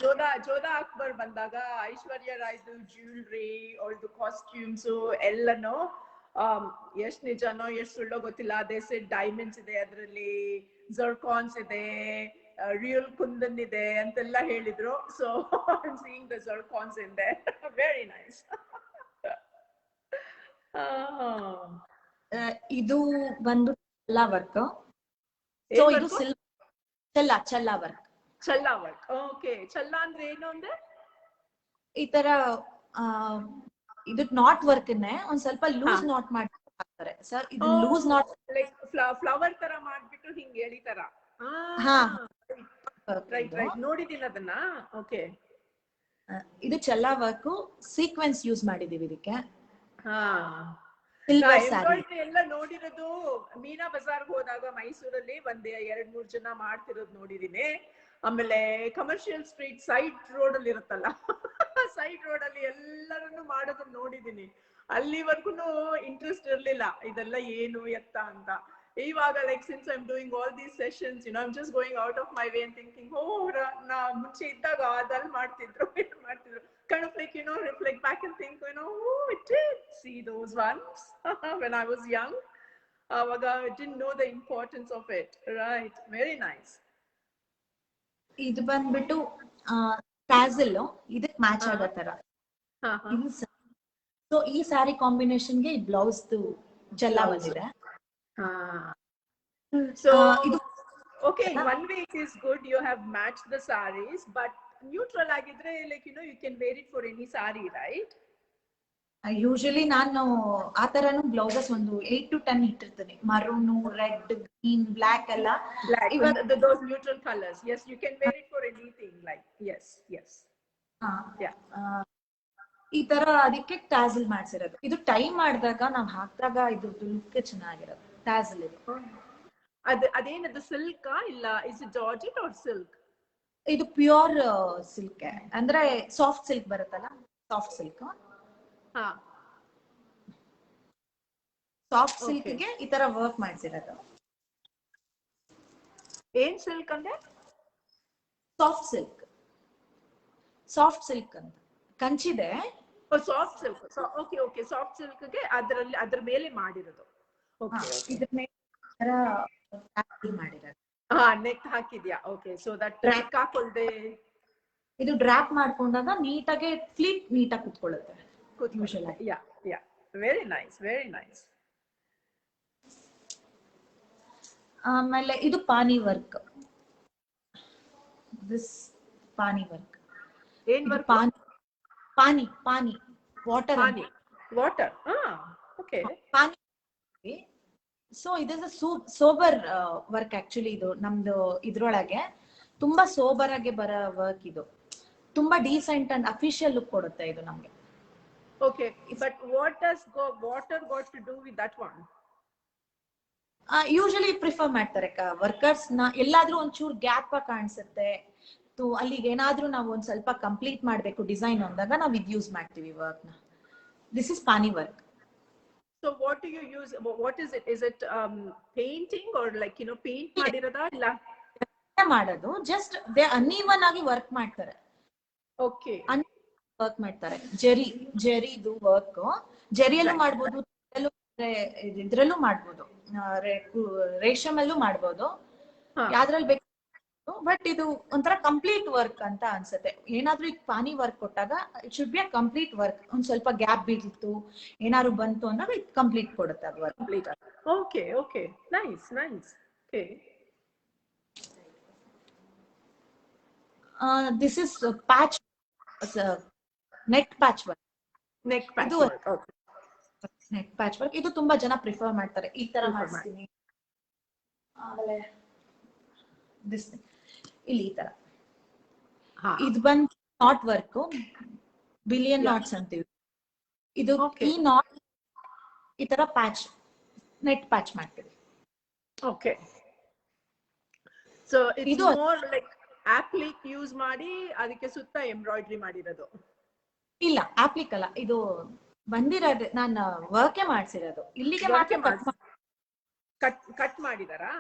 Speaker 1: ಜೋಧಾ ಅಕ್ಬರ್ ಬಂದಾಗ ಐಶ್ವರ್ಯ ರಾಯ್ದು ಜ್ಯುವೆಲ್ರಿ, ಅವಳದು ಕಾಸ್ಟ್ಯೂಮ್ಸ್ ಎಲ್ಲನೂ ಎಷ್ಟ್ ನಿಜನೋ ಎಷ್ಟ್ ಸುಳ್ಳೋ ಗೊತ್ತಿಲ್ಲ. ಅದೇ ಸೆಟ್ ಡೈಮಂಡ್ಸ್ ಇದೆ, ಅದರಲ್ಲಿ ಜರ್ಕಾನ್ಸ್ ಇದೆ, ರಿಯಲ್ ಕುಂದನ್ ಇದೆ ಅಂತೆಲ್ಲ ಹೇಳಿದ್ರು. So I'm seeing the zircons in there. Very nice.
Speaker 2: ಇದು ಬಂದು ಚೆಲ್ಲ ವರ್ಕ್. ಸೊ ಇದು ಚೆಲ್ಲ ವರ್ಕ್.
Speaker 1: ಚೆಲ್ಲ ವರ್ಕ್, ಓಕೆ. ಚೆಲ್ಲ ಅಂದ್ರೆ ಏನು ಅಂದ್ರೆ
Speaker 2: ಈ ತರ ಇದು ನಾಟ್ ವರ್ಕ್ ಒಂದ್ ಸ್ವಲ್ಪ ಲೂಸ್ ನಾಟ್ ಮಾಡ್ತಾರೆ ಸರ್. ಇದು ಲೂಸ್ ನಾಟ್
Speaker 1: ಲೈಕ್ ಫ್ಲವರ್ ತರ ಮಾಡ್ಬಿಟ್ಟು ಹಿಂಗ್ ಎಳಿತರ. ರೈಟ್ ರೈಟ್, ನೋಡಿದೀನಿ ಅದನ್ನ. ಓಕೆ.
Speaker 2: ಇದು ಚೆಲ್ಲ ವರ್ಕ್, ಸೀಕ್ವೆನ್ಸ್ ಯೂಸ್ ಮಾಡಿದೀವಿ ಇದಕ್ಕೆ. ಸಿಲ್ವರ್ ಸ್ಯಾರಿ.
Speaker 1: ಎಂಬ್ರಾಯ್ಡ್ರಿ ಎಲ್ಲ ನೋಡಿರೋದು ಮೀನಾ ಬಜಾರ್ಗೆ ಹೋದಾಗ ಮೈಸೂರಲ್ಲಿ ಒಂದ್ 2-3 ಜನ ಮಾಡ್ತಿರೋದು ನೋಡಿದೀನಿ. ಆಮೇಲೆ ಕಮರ್ಷಿಯಲ್ ಸ್ಟ್ರೀಟ್ ಸೈಡ್ ರೋಡ್ ಅಲ್ಲಿ ಇರುತ್ತಲ್ಲ, ಸೈಡ್ ರೋಡ್ ಅಲ್ಲಿ ಎಲ್ಲರನ್ನು ಮಾಡೋದನ್ನ ನೋಡಿದೀನಿ. ಅಲ್ಲಿವರೆಗೂ ಇಂಟ್ರೆಸ್ಟ್ ಇರ್ಲಿಲ್ಲ ಇದೆಲ್ಲ ಏನು ಎತ್ತ ಅಂತ. ಇವಾಗ like since I am doing all these sessions, I am just going out of my way and thinking, ನಾ ಮುಂಚೆ ಇದ್ದಾಗ ಅದಲ್ಲಿ ಮಾಡ್ತಿದ್ರು ಮಾಡ್ತಿದ್ರು. Kind of like, reflect back and think, I did see those ones when I was young. I didn't know the importance of it. Right. Very nice.
Speaker 2: ಇದು ಬಂದ್ಬಿಟ್ಟು tassel ಇದಕ್ match ಆಗೋ ತರ. ಸೊ ಈ ಸ್ಯಾರಿ ಕಾಂಬಿನೇಷನ್ಗೆ ಈ ಬ್ಲೌಸ್ ಜಲ್ಲ ಬಂದಿದೆ.
Speaker 1: So ಇದು okay, in one way it is good, you have matched the sarees, but neutral agidre, like you can wear it for any saree, right?
Speaker 2: Usually ನಾನು ಆ ತರನು ಬ್ಲೌಸಸ್ ಒಂದು 8 to 10 ಇಟ್ಟಿರ್ತೀನಿ. ಮರೂನ್, ರೆಡ್, ಗ್ರೀನ್, ಬ್ಲಾಕ್ ಎಲ್ಲ.
Speaker 1: Those neutral colors. Yes, you can wear it for anything. Like yes.
Speaker 2: ಈ ತರ ಅದಕ್ಕೆ tassel ಮಾಡ್ಸಿರೋದು. ಇದು tie ಮಾಡಿದಾಗ ನಾವ್ ಹಾಕಿದಾಗ ಇದು ಲುಕ್ ಚೆನ್ನಾಗಿರೋದು ಟ್ಯಾಸಲ್. ಇದು
Speaker 1: ಅದೇನದು ಸಿಲ್ಕ್ ಇಲ್ಲ is it georgette or silk?
Speaker 2: ಇದು ಪ್ಯೂರ್ ಸಿಲ್ಕ್, ಅಂದ್ರೆ ಸಾಫ್ಟ್ ಸಿಲ್ಕ್ ಬರುತ್ತಲ್ಲ, ಸಾಫ್ಟ್ ಸಿಲ್ಕ್. ಸಾಫ್ಟ್ ಸಿಲ್ಕ್ ಗೆ ಈ ತರ ವರ್ಕ್ ಮಾಡ್ಸಿರೋದು.
Speaker 1: ಏನ್ ಸಿಲ್ಕ್ ಅಂದ್ರೆ?
Speaker 2: Soft silk. ಸಾಫ್ಟ್ ಸಿಲ್ಕ್ ಅಂತ ಕಂಚಿದೆ.
Speaker 1: Soft silk. Okay soft silk ಗೆ ಅದ್ರ ಮೇಲೆ ಮಾಡಿರೋದು.
Speaker 2: ಇದ್ರ ಮೇಲೆ ಮಾಡಿರೋದು.
Speaker 1: ನೆಕ್ ಹಾಕಿದ್ಯಾ? ಓಕೆ, ಸೊ ದಟ್ ನೆಕ್ ಹಾಕೊಳ್ದೆ
Speaker 2: ಇದು ಡ್ರಾಪ್ ಮಾಡ್ಕೊಂಡಾಗ ನೀಟಾಗಿ ಫ್ಲೀಟ್ ನೀಟಾಗಿ ಕುತ್ಕೊಳ್ಳುತ್ತೆ.
Speaker 1: Very nice, very nice.
Speaker 2: ಆಮೇಲೆ ಇದು ಪಾನಿ ವರ್ಕ್. This pani work.
Speaker 1: ಏನ್ work?
Speaker 2: Pani water.
Speaker 1: Water. Okay.
Speaker 2: Pani. So ಇದು ಸೋಬರ್ ವರ್ಕ್ ಆಕ್ಚುಲಿ. ಇದು ನಮ್ದು ಇದ್ರೊಳಗೆ ತುಂಬಾ ಸೋಬರ್ ಆಗಿ ಬರೋ ವರ್ಕ್. ಇದು ತುಂಬಾ ಡೀಸೆಂಟ್ ಅಂಡ್ ಅಫಿಷಿಯಲ್ ಲುಕ್ ಕೊಡುತ್ತೆ ಇದು ನಮ್ಗೆ.
Speaker 1: Okay, but what does water got to do with that one?
Speaker 2: Usually prefer ಮಾಡ್ತಾರೆ ವರ್ಕರ್ಸ್ ನ ಎಲ್ಲಾದ್ರೂ ಒಂಚೂರು ಗ್ಯಾಪ್ ಕಾಣಿಸುತ್ತೆ, ಅಲ್ಲಿಗೆ ಏನಾದ್ರೂ ನಾವು ಒಂದ್ ಸ್ವಲ್ಪ ಕಂಪ್ಲೀಟ್ ಮಾಡ್ಬೇಕು ಡಿಸೈನ್ ಅಂದಾಗ ನಾವ್ ಇದು ಯೂಸ್ ಮಾಡ್ತೀವಿ ವರ್ಕ್ ನ. This is pani work.
Speaker 1: So what do you use? What is it? Is it painting or like paint ಮಾಡಿರೋದಾ ಇಲ್ಲ?
Speaker 2: ಮಾಡೋದು ಜಸ್ಟ್ ದೇ ಅನ್ಈವನ್ ಆಗಿ ವರ್ಕ್ ಮಾಡ್ತಾರೆ.
Speaker 1: ಓಕೆ,
Speaker 2: ವರ್ಕ್ ಮಾಡ್ತಾರೆ. ಜೆರಿದು ವರ್ಕ್ ಜೆರಿಯಲ್ಲೂ ಮಾಡ್ಬೋದು, ಇದ್ರಲ್ಲೂ ಮಾಡ್ಬೋದು, ರೇಷಮಲ್ಲೂ ಮಾಡ್ಬೋದು, ಯಾವ್ದ್ರಲ್ಲಿ ಬೇಕು. ಬಟ್ ಇದು ಒಂಥರ ಕಂಪ್ಲೀಟ್ ವರ್ಕ್ ಅಂತ ಅನ್ಸುತ್ತೆ. ಏನಾದ್ರೂ ಈಗ ಪಾನಿ ವರ್ಕ್ ಕೊಟ್ಟಾಗ it should be a complete work. ಒಂದ್ ಸ್ವಲ್ಪ ಗ್ಯಾಪ್ ಬಿಡ್ತು ಏನಾದ್ರು ಬಂತು ಅಂದಾಗ ಇದು ಕಂಪ್ಲೀಟ್ ಕೊಡುತ್ತೆ ಅದು work.
Speaker 1: Complete. Okay, nice. Okay,
Speaker 2: this is patch, net patch work.
Speaker 1: Neck patch work.
Speaker 2: Net patch work ಇದು ತುಂಬಾ ಜನ ಪ್ರಿಫರ್ ಮಾಡ್ತಾರೆ. ಈ ತರ ಮಾಡ್ತೀನಿ. ಆಮೇಲೆ ದಿಸ್ ಇಲ್ಲಿ ಈ ತರ. ಇದು ಬಂದ್ ನಾಟ್ ವರ್ಕ್, ಬಿಲಿಯನ್ ನಾಟ್ಸ್ ಅಂತೀವಿ. ಇದು ಈ ನಾಟ್ ಈ ತರ ಪ್ಯಾಚ್, ನೆಟ್ ಪ್ಯಾಚ್ ಮಾಡ್ತೀವಿ.
Speaker 1: ಓಕೆ, ಸೊ ಇದು ಮೋರ್ ಲೈಕ್ ಆಪ್ಲಿಕ್ ಯೂಸ್ ಮಾಡಿ ಅದಕ್ಕೆ ಸುತ್ತ ಎಂಬ್ರಾಯ್ಡ್ರಿ ಮಾಡಿರೋದು? ಇಲ್ಲ,
Speaker 2: ಆಪ್ಲಿಕ್ ಅಲ್ಲ, ಇದು ಬಂದಿರೋದು ನಾನು ವರ್ಕೆ ಮಾಡ್ಸಿರೋದು. ಇಲ್ಲಿಗೆ ಮಾತ್ರ
Speaker 1: ಕಟ್ ಮಾಡಿದಾರಾ?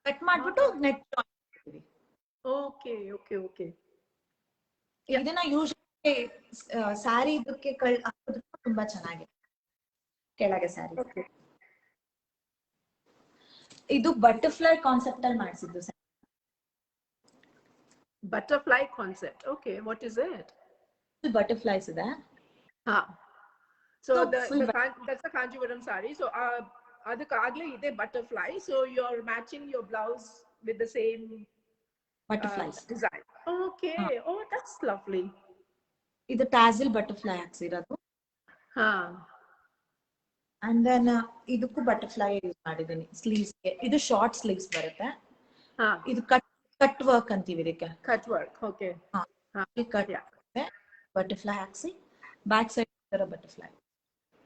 Speaker 2: ಕಟ್ ಮಾಡ್ಬಿಟ್ಟು ನೆಟ್.
Speaker 1: ಓಕೆ.
Speaker 2: ಇದನ್ನ ಯೂಶಲಿ ಸ್ಯಾರಿ ಇದಕ್ಕೆ ತುಂಬಾ ಚೆನ್ನಾಗಿದೆ ಕೆಳಗೆ ಸ್ಯಾರಿ. ಇದು ಬಟರ್ಫ್ಲೈ ಕಾನ್ಸೆಪ್ಟ್ ಅಲ್ಲಿ ಮಾಡಿಸಿದ್ದು.
Speaker 1: Butterfly concept. Okay, what is it?
Speaker 2: Butterflies ಇದೆ.
Speaker 1: So that's a Kanjivaram saree. So adukagle ide butterfly. So you're matching your blouse with the same
Speaker 2: butterflies
Speaker 1: design. Okay. Oh, that's lovely.
Speaker 2: Idu tassel butterfly haksirodu. And then idukku butterfly use madidini sleeves ge. Idu short sleeves barutte. Idu cut work antivi idakke.
Speaker 1: Cut work. Okay.
Speaker 2: Cut butterfly haksi back side ತರ butterfly.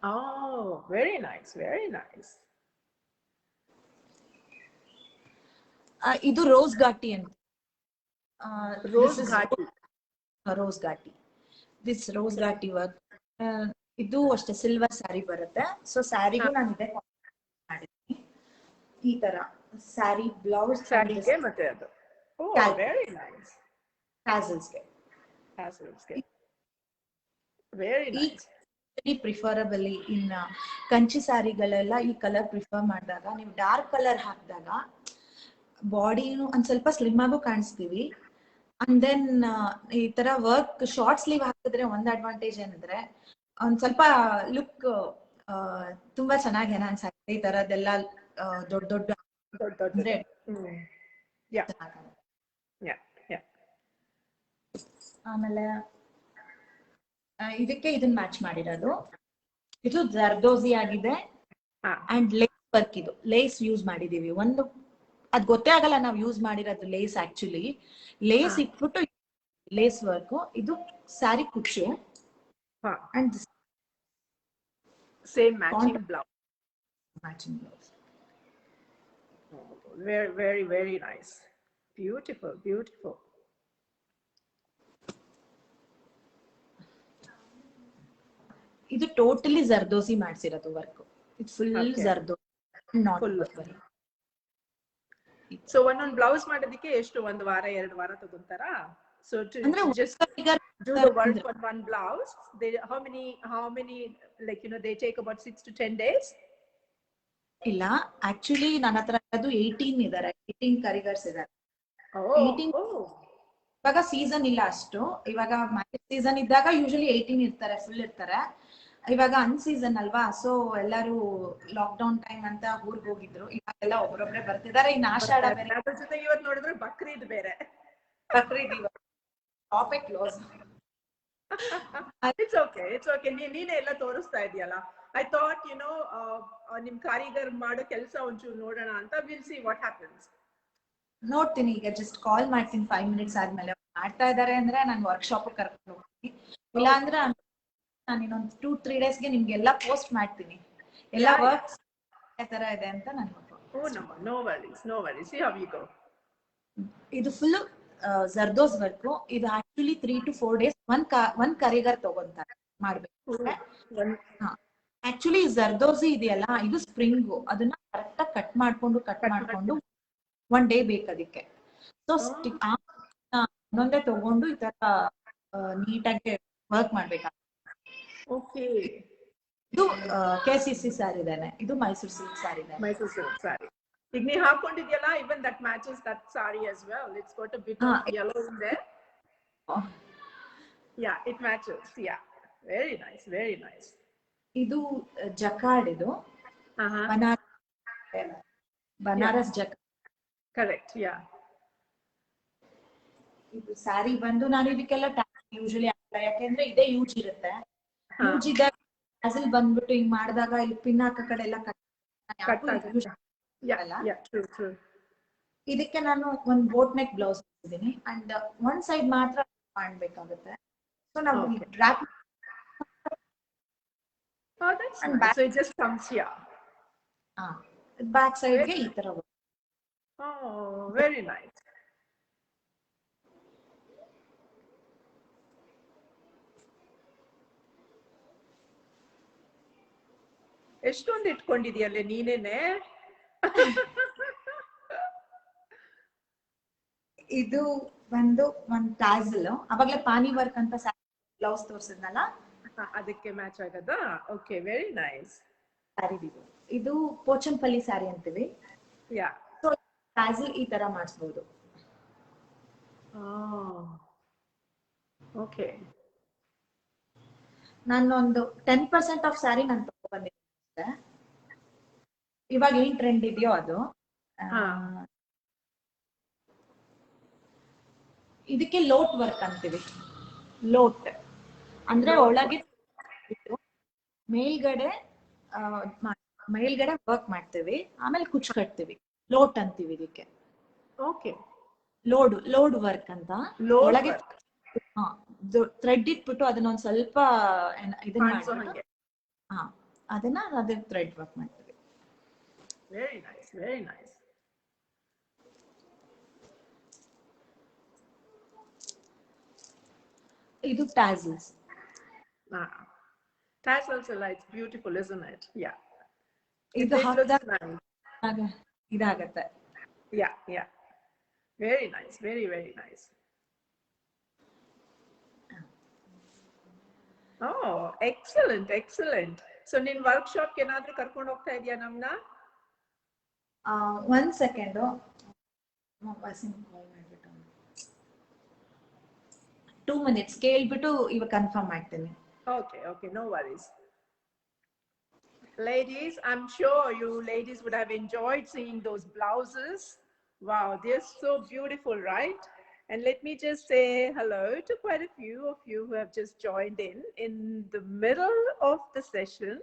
Speaker 1: Oh, very nice, very nice.
Speaker 2: ಇದು rose ಘಾಟಿ ಅಂತ.
Speaker 1: Rose ghati.
Speaker 2: Rose Ghati. This rose Ghati work. ಇದು ಅಷ್ಟೇ silver sari ಬರುತ್ತೆ. So ಸ್ಯಾರಿಗೂ ನಾನು ಇದೆ ಮಾಡಿದ್ದೀನಿ. ಈ ತರ ಸ್ಯಾರಿ ಬ್ಲೌಸ್
Speaker 1: ಸ್ಯಾರಿಗೆ ಮತ್ತೆ ಅದು. Oh, very nice.
Speaker 2: ಟ್ಯಾಸಲ್ಸ್ಗೆ.
Speaker 1: Very nice.
Speaker 2: Preferably in Kanchi ಸ್ಯಾರಿಗಳೆಲ್ಲ ಈ ಕಲರ್ ಪ್ರಿಫರ್ ಮಾಡಿದಾಗ, ನೀವು ಡಾರ್ಕ್ ಕಲರ್ ಹಾಕಿದಾಗ ಬಾಡಿನು ಒಂದ್ ಸ್ವಲ್ಪ ಸ್ಲಿಮ್ ಆಗು ಕಾಣಿಸ್ತೀವಿ. ಅಂಡ್ ದೆನ್ ಈ ತರ ವರ್ಕ್ ಶಾರ್ಟ್ ಸ್ಲೀವ್ ಹಾಕಿದ್ರೆ ಒಂದ್ ಅಡ್ವಾಂಟೇಜ್ ಏನಂದ್ರೆ ಒಂದ್ ಸ್ವಲ್ಪ ಲುಕ್ ತುಂಬಾ ಚೆನ್ನಾಗಿ ಎನ್ಹಾನ್ಸ್ ಆಗುತ್ತೆ. ಈ ತರದೆಲ್ಲ ದೊಡ್ಡ ದೊಡ್ಡ ಅಂದ್ರೆ ಆಮೇಲೆ ಇದಕ್ಕೆ ಇದನ್ನ ಮ್ಯಾಚ್ ಮಾಡಿರೋದು. ಇದು ಜರ್ದೋಸಿ ಆಗಿದೆ ಅಂಡ್ ಲೇಸ್ ವರ್ಕ್. ಇದು ಲೇಸ್ ಯೂಸ್ ಮಾಡಿದೀವಿ. ಒಂದು ಅದ್ ಗೊತ್ತೇ ಆಗಲ್ಲ ನಾವು ಯೂಸ್ ಮಾಡಿರೋದು ಲೇಸ್. ಆಕ್ಚುಲಿ ಲೇಸ್ ಇಟ್ಬಿಟ್ಟು ಲೇಸ್ ವರ್ಕ್. ಇದು ಸ್ಯಾರಿ ಕುಚ್ಚು and
Speaker 1: same matching blouse. Very, very, very nice. Beautiful, beautiful.
Speaker 2: ಇದು ಟೋಟಲಿ ಜರ್ದೋಸಿ ಮಾಡ್ಸಿರೋದು work. It full zardozi, not work.
Speaker 1: So ಒಂದೊಂದು ಬ್ಲೌಸ್ ಮಾಡೋದಕ್ಕೆ ಎಷ್ಟು, ಒಂದು ವಾರ 2 ವಾರ ತಗೊಂತಾರಾ? So to just do the work on one blouse, they how many like they take about 6 to 10 days?
Speaker 2: ಇಲ್ಲ, ಆಕ್ಚುಲಿ ನನ್ನ ಹತ್ರ ಅದು 18 ಇದಾರೆ. 18 ಕರಿಗರ್ಸ್ ಇದಾರೆ. 18 ಇವಾಗ ಸೀಸನ್ ಇಲ್ಲ ಅಷ್ಟು. ಇವಾಗ ಮ್ಯಾರೇಜ್ ಸೀಸನ್ ಇದ್ದಾಗ ಯೂಶಲಿ 18 ಇರ್ತಾರೆ, ಫುಲ್ ಇರ್ತಾರೆ. ಇವಾಗ ಅನ್ ಸೀಸನ್ ಅಲ್ವಾ, ಸೊ ಎಲ್ಲರೂ ಲಾಕ್ ಡೌನ್ ಟೈಮ್ ಅಂತ ಊರ್ಗ್ ಹೋಗಿದ್ರು. ಇವಾಗೆಲ್ಲ ಒಬ್ರೊಬ್ರೆ ಬರ್ತಿದಾರೆ. ಇನ್ನು ಆಷಾಢ ಬೇರೆ,
Speaker 1: ಅದ್ರ ಜೊತೆ ಇವತ್ತು ನೋಡಿದ್ರೆ ಬಕ್ರೀದ್ ಬೇರೆ.
Speaker 2: Bakrid topic close.
Speaker 1: It's okay. ನೀನೇ ಎಲ್ಲ ತೋರಿಸ್ತಾ ಇದೆಯಲ್ಲ. I thought ನಿಮ್ ಕಾರಿಗರ್ ಮಾಡೋ ಕೆಲಸ ಒಂಚೂರು ನೋಡೋಣ ಅಂತ. Will see what happens.
Speaker 2: ನೋಡ್ತೀನಿ, ಈಗ ಜಸ್ಟ್ ಕಾಲ್ ಮಾಡ್ತೀನಿ 5 minutes ಆದ್ಮೇಲೆ. ಮಾಡ್ತಾ ಇದಾರೆ ಅಂದ್ರೆ ನಾನು ವರ್ಕ್ಶಾಪ್ ಕರ್ಕೊಂಡು ಹೋಗ್ತೀನಿ. ಇಲ್ಲ ಅಂದ್ರೆ ನಾನು ಇನ್ನೊಂದು 2-3 ಡೇಸ್ಗೆ ನಿಮ್ಗೆಲ್ಲ ಪೋಸ್ಟ್ ಮಾಡ್ತೀನಿ. ಎಲ್ಲ ವರ್ಕ್ಸ್ ಯಾವ ತರ ಇದೆ ಅಂತ ನಾನು.
Speaker 1: No worries. See how you go.
Speaker 2: ಇದು ಫುಲ್ ಜರ್ದೋಸ್ ವರ್ಕ್. ಇದು ಆಕ್ಚುಲಿ 3 to 4 days ಒಂದ್ ಕರಿಗರ್ ತಗೊಂತಾರೆ ಮಾಡ್ಬೇಕು. ಆಕ್ಚುಲಿ ಜರ್ದೋಸಿ ಇದೆಯಲ್ಲ, ಇದು ಸ್ಪ್ರಿಂಗು. ಅದನ್ನ ಕರೆಕ್ಟ್ ಆಗಿ ಕಟ್ ಮಾಡ್ಕೊಂಡು 1 day ಬೇಕು ಅದಕ್ಕೆ. ಸೊ ಒಂದೊಂದೇ ತಗೊಂಡು ಈ ತರ ನೀಟಾಗಿ ವರ್ಕ್ ಮಾಡ್ಬೇಕಾಗುತ್ತೆ. ಇದು KCC ಸ್ಯಾರಿ ಇದೇನೆ. ಇದು ಮೈಸೂರು ಸಿಲ್ಕ್ ಸ್ಯಾರಿ ಇದೆ.
Speaker 1: ಮೈಸೂರು ಸಿಲ್ಕ್ ಸ್ಯಾರಿ ಈಗ ನೀ ಹಾಕೊಂಡಿದ್ಯಲ್ಲ, even that matches that saree as well. It's got a bit of yellow in there. Yeah, it matches. Yeah, very nice.
Speaker 2: ಇದು ಜಕಾರ್ಡ್. ಇದು ಬನಾರಸ್ ಜಕಾರ್ಡ್.
Speaker 1: ಕರೆಕ್ಟ್. ಯಾ,
Speaker 2: ಇದು ಸ್ಯಾರಿ ಬಂದು ನಾನು ಇದಕ್ಕೆಲ್ಲ ಯೂಶಲಿ ಯಾಕೆಂದ್ರೆ ಇದೇ ಯೂಸ್ ಇರುತ್ತೆ. ಯೂಸ್ ಇದ್ದಾಗ ಟ್ಯಾಸಲ್ ಬಂದ್ಬಿಟ್ಟು ಹಿಂಗ್ ಮಾಡಿದಾಗ ಇಲ್ಲಿ ಪಿನ್ ಹಾಕೋ ಕಡೆ ಎಲ್ಲ ಇದಕ್ಕೆ ನಾನು ಒಂದ್ ಬೋಟ್ ನೆಕ್ ಬ್ಲೌಸ್ ಹಾಕಿದ್ದೀನಿ ಅಂಡ್ ಒಂದ್ ಸೈಡ್ ಮಾತ್ರ ಮಾಡ್ಬೇಕಾಗುತ್ತೆ. ಸೊ ನಾವು ಡ್ರಾಪ್ ಬ್ಯಾಕ್ ಸೈಡ್ಗೆ ಈ ತರ.
Speaker 1: Very nice. ಎಷ್ಟೊಂದು ಇಟ್ಕೊಂಡಿದ್ಯಲ್ಲೇ ನೀನೇನೆ.
Speaker 2: ಇದು ಬಂದು ಒಂದ್ ಟ್ಯಾಸಲ್. ಅವಾಗ್ಲೇ ಪಾನಿ ವರ್ಕ್ ಅಂತ ಬ್ಲೌಸ್ ತೋರ್ಸಿದ್ನಲ್ಲ,
Speaker 1: ಅದಕ್ಕೆ ಮ್ಯಾಚ್ ಆಗದಾ? Okay, very nice.
Speaker 2: ಇದು ಪೋಚಂಪಲ್ಲಿ ಸ್ಯಾರಿ ಅಂತೀವಿ.
Speaker 1: ಯಾ,
Speaker 2: ಸೊ ಟ್ಯಾಸಲ್ ಈ ತರ ಮಾಡಿಸ್ಬೋದು.
Speaker 1: ಓಕೆ,
Speaker 2: ನಾನು ಒಂದು 10% ಆಫ್ ಸ್ಯಾರಿ ನಾನು ತಗೊಂಡ್ಬಂದಿದ್ದೆ. ಇವಾಗ ಏನ್ ಟ್ರೆಂಡ್ ಇದೆಯೋ ಅದು. ಇದಕ್ಕೆ ಲೋಟ್ ವರ್ಕ್ ಅಂತೀವಿ. ಲೋಟ್ ಅಂದ್ರೆ ಒಳಗೆ ಮೇಲ್ಗಡೆ ವರ್ಕ್ ಮಾಡ್ತೀವಿ, ಆಮೇಲೆ ಕುಚ್ ಕಟ್ತೀವಿ. ಲೋಟ್ ಅಂತೀವಿ ಇದಕ್ಕೆ.
Speaker 1: ಓಕೆ,
Speaker 2: ಲೋಡ್ ವರ್ಕ್ ಅಂತ. ಒಳಗೆ ಥ್ರೆಡ್ ಇಟ್ಬಿಟ್ಟು ಅದನ್ನೊಂದ್ ಸ್ವಲ್ಪ ಇದನ್ನ ಅದನ್ನ ಅದೇ ಥ್ರೆಡ್ ವರ್ಕ್ ಮಾಡ್ತೀವಿ.
Speaker 1: Very nice, very nice.
Speaker 2: ಇದು tassels.
Speaker 1: Tassels are like beautiful, isn't it? Yeah.
Speaker 2: ಇದು
Speaker 1: It looks nice.
Speaker 2: ಇದಾಗತ್ತೆ.
Speaker 1: Yeah. Very nice, very, very nice. Oh, excellent. So, ನಿನ್ ವರ್ಕ್ಶಾಪ್ ಏನಾದ್ರೂ ಕರ್ಕೊಂಡು ಹೋಗ್ತಾ ಇದೀಯಾ ನಮ್ನ?
Speaker 2: 1 second. ವಾಸಿಂಗ್ ಕಾಲ್ ಮಾಡ್ಬಿಟ್ಟು 2 minutes ಕೇಳ್ಬಿಟ್ಟು ಇವಾಗ ಕನ್ಫರ್ಮ್ ಮಾಡ್ತೀನಿ.
Speaker 1: Okay, no worries. Ladies, I'm sure you ladies would have enjoyed seeing those blouses. Wow, they're so beautiful, right? And let me just say hello to quite a few of you who have just joined in the middle of the session.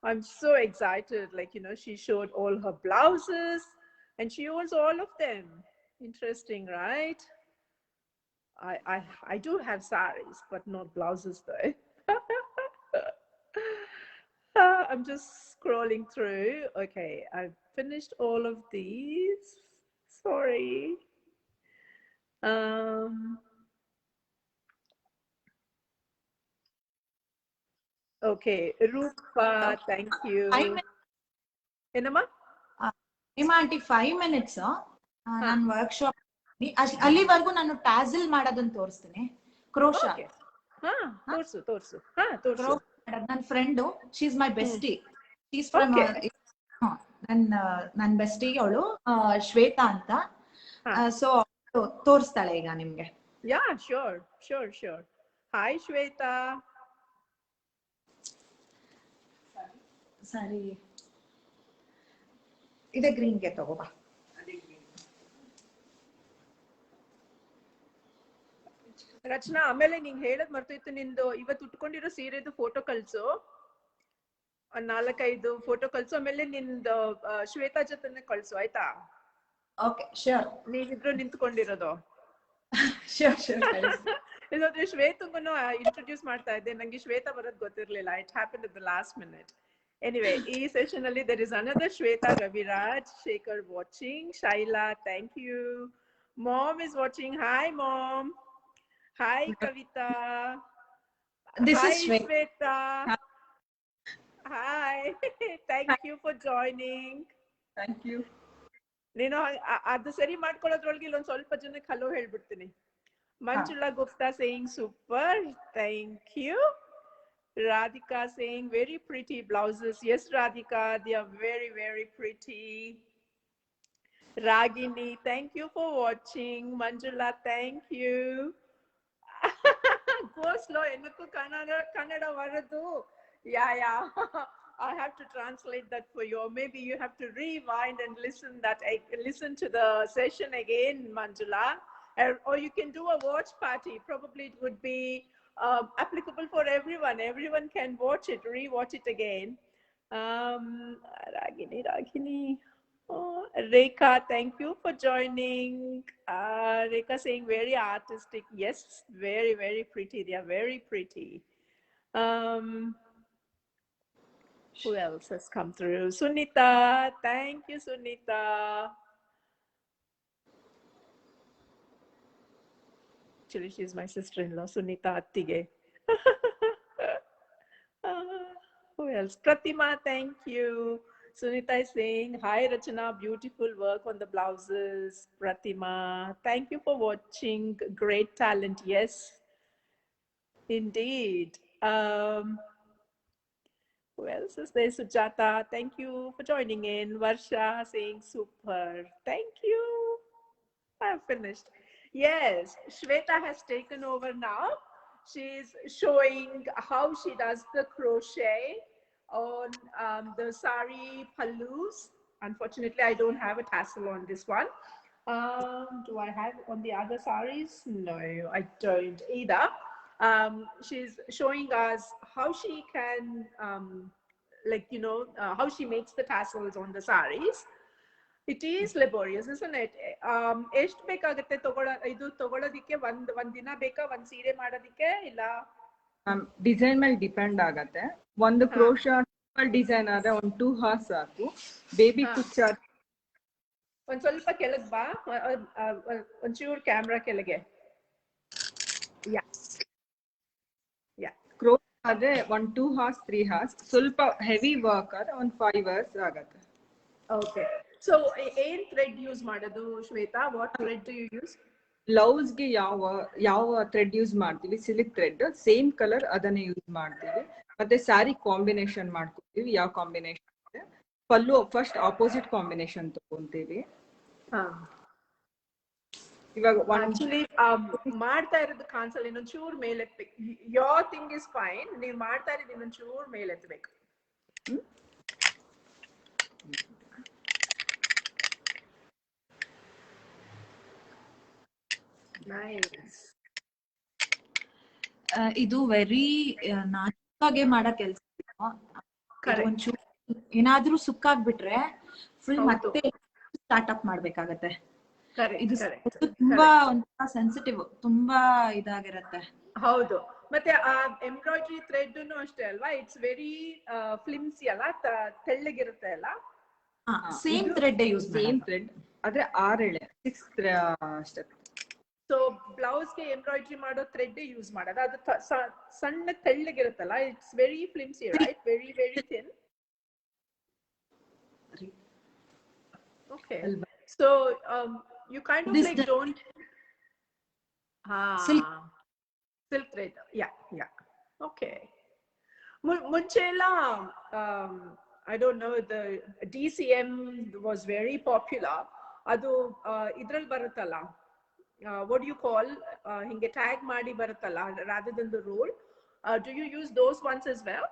Speaker 1: I'm so excited. Like, she showed all her blouses and she owns all of them. Interesting, right? I do have sarees, but not blouses though. I'm just scrolling through. Okay, I've finished all of these. Sorry. Okay, Rupa, thank you. Enama?
Speaker 2: Aunty, 5 minutes. ನಾನು workshop ಅಲ್ಲಿವರೆಗೂ ನಾನು tassel ಮಾಡೋದನ್ನ ತೋರಿಸ್ತೀನಿ. Crochet.
Speaker 1: ತೋರ್ಸು.
Speaker 2: ನನ್ನ friend, she is my bestie. She is from ನನ್ನ bestie, ಅವಳು ಶ್ವೇತಾ ಅಂತ. ಸೊ ತೋರಿಸ್ತಾಳೆ ಈಗ ನಿಮ್ಗೆ.
Speaker 1: ಯಾ, ಶೋರ್. ಹಾಯ್ ಶ್ವೇತಾ.
Speaker 2: ಸರಿ, ಇದೆ ಗ್ರೀನ್ಗೆ ತಗೋಬಾ.
Speaker 1: ರಚನಾ, ಆಮೇಲೆ ನಿಂಗೆ ಹೇಳದ್ ಮರ್ತೋಯ್ತು, ನಿಂದು ಇವತ್ತು ಉಟ್ಕೊಂಡಿರೋ ಸೀರೆದು ಫೋಟೋ ಕಳ್ಸು. 4-5 ಫೋಟೋ ಕಳ್ಸು. ಆಮೇಲೆ ನಿಂದು ಶ್ವೇತಾ ಜೊತೆನೆ ಕಳ್ಸು, ಆಯ್ತಾ?
Speaker 2: Okay, sure.
Speaker 1: ನೀವಿಬ್ರು ನಿಂತ್ಕೊಂಡಿರೋದು.
Speaker 2: ಶ್ಯೂರ್.
Speaker 1: ಇಲ್ಲಾಂದ್ರೆ ಶ್ವೇತಂಗೂ ಇಂಟ್ರೊಡ್ಯೂಸ್ ಮಾಡ್ತಾ ಇದ್ದೆ. ನಂಗೆ ಶ್ವೇತಾ ಬರೋದ್ ಗೊತ್ತಿರ್ಲಿಲ್ಲ. It happen at the last minute. Anyway, ಈ session ಅಲ್ಲಿ there is another Shweta Raviraj Shekhar watching. Shaila, thank you. Mom is watching. Hi mom. Hi Kavita.
Speaker 2: This
Speaker 1: Hi
Speaker 2: is
Speaker 1: Shweta. Hi. Thank you for joining.
Speaker 2: Thank you.
Speaker 1: ನೀನು ಅದು ಸರಿ ಮಾಡ್ಕೊಳ್ಳೋದ್ರೊಳಗೆ ಇಲ್ಲೊಂದು ಸ್ವಲ್ಪ ಜನಕ್ಕೆ hello ಹೇಳ್ಬಿಡ್ತೀನಿ. Manjula Gupta saying super. Thank you. Radhika saying very pretty blouses. Yes, Radhika, they are very, very pretty. Ragini, thank you for watching. Manjula, thank you. Go slow. Enakku Kannada varadu. Yeah. I have to translate that for you. Or maybe you have to rewind and listen to the session again, Manjula. Or you can do a watch party. Probably it would be applicable for everyone. Everyone can watch it, re-watch it again. Ragini. Oh, Rekha, thank you for joining. Rekha saying very artistic. Yes, very, very pretty. They are very pretty. Who else has come through? Sunita, thank you, Sunita. Actually, she's my sister-in-law, Sunita Attige. Who else? Pratima, thank you. Sunita is saying, hi Rachana, beautiful work on the blouses. Pratima, thank you for watching. Great talent. Yes, indeed. Who else is there? Sujata, thank you for joining in. Varsha saying super. Thank you. I've finished. Yes, Shweta has taken over now. She's showing how she does the crochet on the sari pallus. Unfortunately, I don't have a tassel on this one. Do I have on the other saris? No, I don't either. She's showing us how she can, how she makes the tassels on the saris. It is laborious, isn't it? ಎಷ್ಟು ಬೇಕಾಗುತ್ತೆ ತಗೊಳ್ಳೋದಿಕ್ಕೆ? ಒಂದ್ ದಿನ ಬೇಕಾ ಒಂದ್ ಸೀರೆ ಮಾಡೋದಿಕ್ಕೆ? ಇಲ್ಲ
Speaker 3: design ಮೇಲೆ ಡಿಪೆಂಡ್ ಆಗತ್ತೆ. ಒಂದು ಕ್ರೋಶ ಡಿಸೈನ್ ಆದ್ರೆ ಒಂದು 2 hours ಸಾಕು. ಬೇಬಿ ಕುಚ್ಚ
Speaker 1: ಒಂದ್ ಸ್ವಲ್ಪ ಕೆಳಗ್ ಬಾ, ಒಂಚೂರು ಕ್ಯಾಮ್ರಾ ಕೆಳಗೆ. ಯಾ ಯಾ
Speaker 3: ಕ್ರೋ ಆದ್ರೆ ಒಂದು 2 hours 3 hours. ಸ್ವಲ್ಪ ಹೆವಿ ವರ್ಕ್ ಆದ್ರೆ ಒಂದು 5 hours ಆಗತ್ತೆ.
Speaker 1: ಓಕೆ. ಸೊ ಏನ್ ಥ್ರೆಡ್ ಯೂಸ್ ಮಾಡೋದು Shweta? What thread do you use?
Speaker 3: ಬ್ಲೌಸ್ಗೆ ಯಾವ ಥ್ರೆಡ್ ಯೂಸ್ ಮಾಡ್ತೀವಿ? ಸಿಲ್ಕ್ ಥ್ರೆಡ್, ಸೇಮ್ ಕಲರ್ ಅದನ್ನೇ ಯೂಸ್ ಮಾಡ್ತೀವಿ. ಮತ್ತೆ ಸ್ಯಾರಿ ಕಾಂಬಿನೇಷನ್ ಮಾಡ್ಕೊತೀವಿ. ಯಾವ ಕಾಂಬಿನೇಷನ್ ಇದೆ? ಪಲ್ಲು ಫಸ್ಟ್ ಆಪೋಸಿಟ್ ಕಾಂಬಿನೇಷನ್ ತಗೊಂತೀವಿ. ಇವಾಗ
Speaker 1: ಆಕ್ಚುಲಿ ಮಾಡ್ತಾ ಇರೋದು ಕಾಣಿಸಲ್ಲ, ಇನ್ನೊಂದ್ ಚೂರ್ ಮೇಲೆ ಎತ್ತಬೇಕು. ಯೋರ್ ಥಿಂಗ್ ಇಸ್ ಫೈನ್, ನೀವ್ ಮಾಡ್ತಾ ಇರೋದು ಇನ್ನೊಂದ್ ಚೂರ್ ಮೇಲೆ ಎತ್ತಬೇಕು. ನೈಸ್.
Speaker 2: ಇದು ವೆರಿ ನಾಜೂಕಾಗೆ ಮಾಡೋ ಕೆಲಸ. ಒಂಚೂರು ಏನಾದ್ರೂ ಸುಕ್ಕಾಗ್ಬಿಟ್ರೆ ಫುಲ್ ಮತ್ತೆ ಸ್ಟಾರ್ಟ್ ಅಪ್ ಮಾಡ್ಬೇಕಾಗತ್ತೆ. ಇದು ತುಂಬಾ ಒಂಥರ ಸೆನ್ಸಿಟಿವ್, ತುಂಬಾ ಇದಾಗಿರತ್ತೆ.
Speaker 1: ಹೌದು. ಮತ್ತೆ ಆ ಎಂಬ್ರಾಯ್ಡ್ರಿ ಥ್ರೆಡ್ ಅಷ್ಟೇ ಅಲ್ವಾ, ಇಟ್ಸ್ ವೆರಿ ಫ್ಲಿಮ್ಸಿ ಅಲ್ಲ, ತೆಳ್ಳಗಿರುತ್ತೆ ಅಲ್ಲ.
Speaker 2: Same thread use,
Speaker 3: same thread ಆದ್ರೆ 6 ಎಳೆ 6 ಸ್ಟೆಪ್.
Speaker 1: ಸೊ ಬ್ಲೌಸ್ಗೆ ಎಂಬ್ರಾಯ್ಡ್ರಿ ಮಾಡೋ ಥ್ರೆಡ್ ಯೂಸ್ ಮಾಡೋದು. ಅದು ಸಣ್ಣ ತೆಳ್ಳಗಿರುತ್ತಲ್ಲ, it's very flimsy, right? Very very thin. Okay. So you kind of like don't silk thread. Yeah. Okay. Munchela, I don't know, the DCM was very popular. Adu idral baruttalla, what do you call, hinge tag ಮಾಡಿ ಬರುತ್ತಲ್ಲ, rather than the roll. Do you use those ones as well?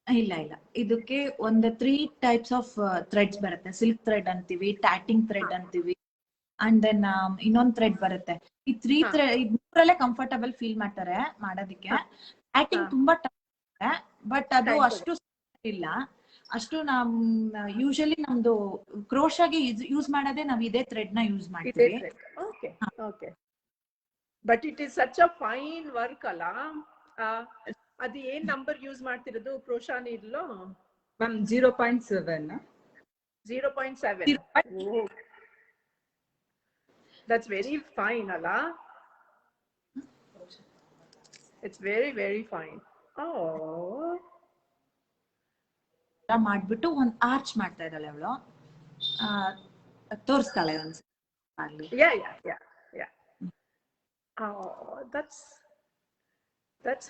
Speaker 2: ಇಲ್ಲ ಇದಕ್ಕೆ ಒಂದು 3 types of Threads ಬರುತ್ತೆ. Silk thread ಅಂತೀವಿ, tatting thread ಅಂತೀವಿ, and then ಇನ್ನೊಂದ್ thread ಬರುತ್ತೆ. ಈ 3 ಥ್ರೆಡ್ ಇದ್ರಲ್ಲೇ ಕಂಫರ್ಟಬಲ್ ಫೀಲ್ ಮಾಡ್ತಾರೆ ಮಾಡೋದಕ್ಕೆ. ಟ್ಯಾಟಿಂಗ್ ತುಂಬಾ ಟಫ್ ಇದೆ, ಬಟ್ ಅದು ಅಷ್ಟು ಇಲ್ಲ. ಅಷ್ಟು ನಮ್ ಯೂಶಲಿ ನಮ್ದು ಕ್ರೋಶಾಗೆ ಯೂಸ್ ಮಾಡೋದೇ ನಾವ್ ಇದೇ ಥ್ರೆಡ್ ನ ಯೂಸ್ ಮಾಡ್ತೀವಿ.
Speaker 1: Okay. But it is such a fine work ಅಲ್ಲ. ಅದು ಏನ್ ನಂಬರ್ ಯೂಸ್ ಮಾಡ್ತಿರೋದು crochet needle?
Speaker 3: Ma'am 0.7.
Speaker 1: 0.7. Oh, that's very fine ಅಲ್ಲ. It's very very fine. Oh,
Speaker 2: ಮಾಡ್ಬಿಟ್ಟು ಒಂದ್ ಆರ್ಚ್ ಮಾಡ್ತಾ ಇದ್ದಾಳೆ ಅವಳು, ತೋರಿಸ್ತಾಳೆ ಒಂದ್ಸಲ.
Speaker 1: Yeah. Oh, that's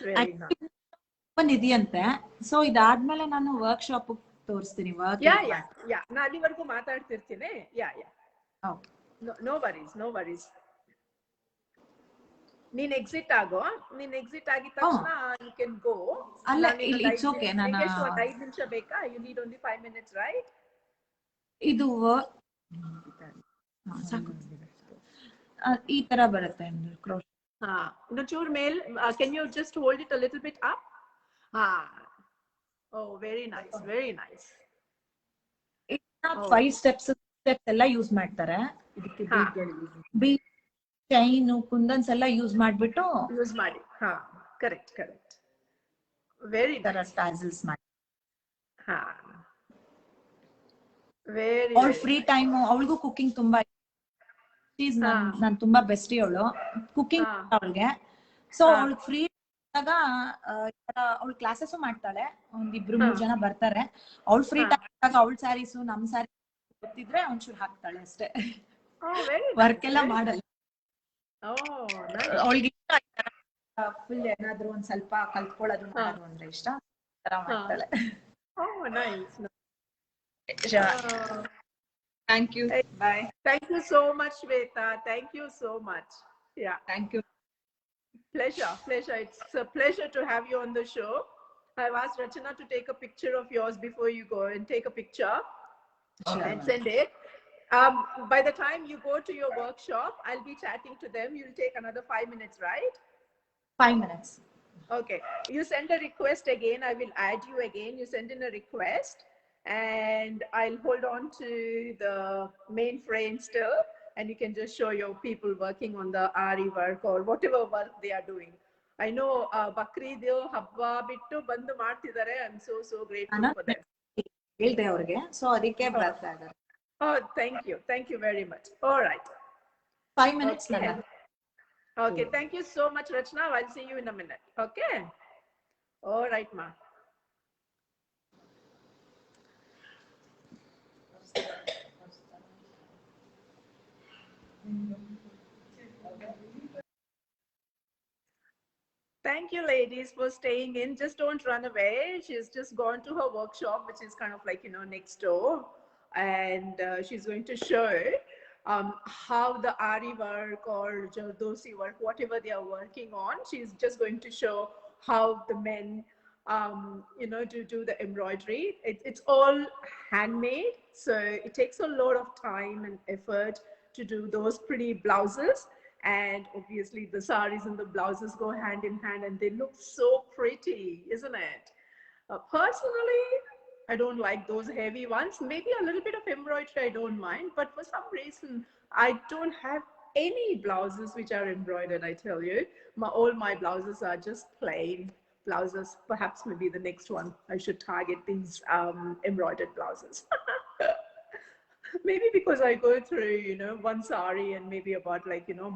Speaker 1: very nice.
Speaker 2: ಇದೆಯಂತೆ. ಸೊ ಇದಾದ್ಮೇಲೆ ನಾನು ವರ್ಕ್ ಶಾಪ್ ತೋರಿಸ್ತೀನಿ.
Speaker 1: ನಾ ಅಲ್ಲಿವರೆಗೂ ಮಾತಾಡ್ತಿರ್ತೀನಿ. No worries. ನೀನ್ ಎಕ್ಸಿಟ್ ಆಗೋ. ನೀನ್ ಎಕ್ಸಿಟ್ ಆಗಿದ ತಕ್ಷಣ ಯು ಕ್ಯಾನ್ ಗೋ.
Speaker 2: ಅಲ್ಲ, ಇಟ್ಸ್ ಓಕೆ. ನಾನು
Speaker 1: 5 ನಿಮಿಷ ಬೇಕಾ? You need only 5 minutes, right?
Speaker 2: ಇದು ಸಾಕು. ಈ ತರ ಬರುತ್ತೆ ಕ್ರೋಶ್.
Speaker 1: ಚೂರ್ ಮೇಲ್. Can you just hold it a little bit up? Oh, very nice.
Speaker 2: 5 steps ಎಲ್ಲ ಯೂಸ್ ಮಾಡ್ತಾರೆ. ಇದಕ್ಕೆ ಬೀಡ್, ಚೈನ್, ಕುಂದನ್ಸ್ ಎಲ್ಲ ಯೂಸ್ ಮಾಡಿ
Speaker 1: ಕರೆಕ್ಟ್. Very
Speaker 2: nice. ಟಾಸಲ್ಸ್ ಮಾಡಿ.
Speaker 1: ವೆರಿ.
Speaker 2: ಅವಳ ಫ್ರೀ ಟೈಮ್, ಅವಳಿಗೂ ಕುಕಿಂಗ್ ತುಂಬಾ. ನಾನು ತುಂಬಾ ಬೆಸ್ಟಿ ಅವಳು ಕುಕಿಂಗ್ ಅವಳಿಗೆ. ಸೊ ಅವಳಿಗೆ ಫ್ರೀ ಆದಾಗ ಅವಳು ಕ್ಲಾಸಸ್ ಮಾಡ್ತಾಳೆ. 1-2-3 ಜನ ಬರ್ತಾರೆ. ಅವಳು ಫ್ರೀ ಟೈಮ್ ಆದಾಗ ಅವಳ ಸ್ಯಾರೀಸು ನಮ್ ಸ್ಯಾರಿ ಗೊತ್ತಿದ್ರೆ ಒಂಚೂರು ಹಾಕ್ತಾಳೆ ಅಷ್ಟೇ. ವರ್ಕ್ ಎಲ್ಲ ಮಾಡಲ್ಲ. ಅವಳಿಗೆ ಇಷ್ಟ ಫುಲ್ ಏನಾದ್ರು ಒಂದ್ ಸ್ವಲ್ಪ ಕಲ್ತ್ಕೊಳ್ಳೋದು ಮಾಡೋದು ಅಂದ್ರೆ ಇಷ್ಟ. ಮಾಡ್ತಾಳೆ.
Speaker 3: Thank you. Bye.
Speaker 1: Thank you so much, Shweta. Thank you so much. Yeah.
Speaker 3: Thank you.
Speaker 1: Pleasure. It's a pleasure to have you on the show. I've asked Rachana to take a picture of yours before you go, and take a picture and send it. By the time you go to your workshop, I'll be chatting to them. You'll take another 5 minutes, right?
Speaker 2: 5 minutes.
Speaker 1: Okay. You send a request again. I will add you again. You send in a request, and I'll hold on to the main frame still, and you can just show your people working on the Ari work or whatever work they are doing. I know Bakrid Habba bittu bandu ಮಾಡ್ತಿದ್ದಾರೆ. I'm so grateful for them.
Speaker 2: ಹೇಳ್ದೆ ಅವ್ರಿಗೆ, so ಅದಕ್ಕೆ
Speaker 1: Oh,
Speaker 2: ಬರ್ತಾ ಇದ್ದಾರೆ.
Speaker 1: oh, thank you very much. All right.
Speaker 2: 5 minutes
Speaker 1: Okay.
Speaker 2: Nana.
Speaker 1: Okay, thank you so much, Rachana. I'll see you in a minute. Okay. All right, ma. Thank you, ladies, for staying in. Just don't run away. She's just gone to her workshop, which is kind of like, next door. And she's going to show how the Ari work or Jardosi work, whatever they are working on, she's just going to show how the men, do the embroidery. It's all handmade. So it takes a lot of time and effort to do those pretty blouses. And obviously the saris and the blouses go hand in hand and they look so pretty, isn't it? Personally, I don't like those heavy ones. Maybe a little bit of embroidery I don't mind, but for some reason I don't have any blouses which are embroidered, I tell you. All my blouses are just plain blouses. Perhaps maybe the next one I should target these embroidered blouses. Maybe because I go through, one sari and maybe about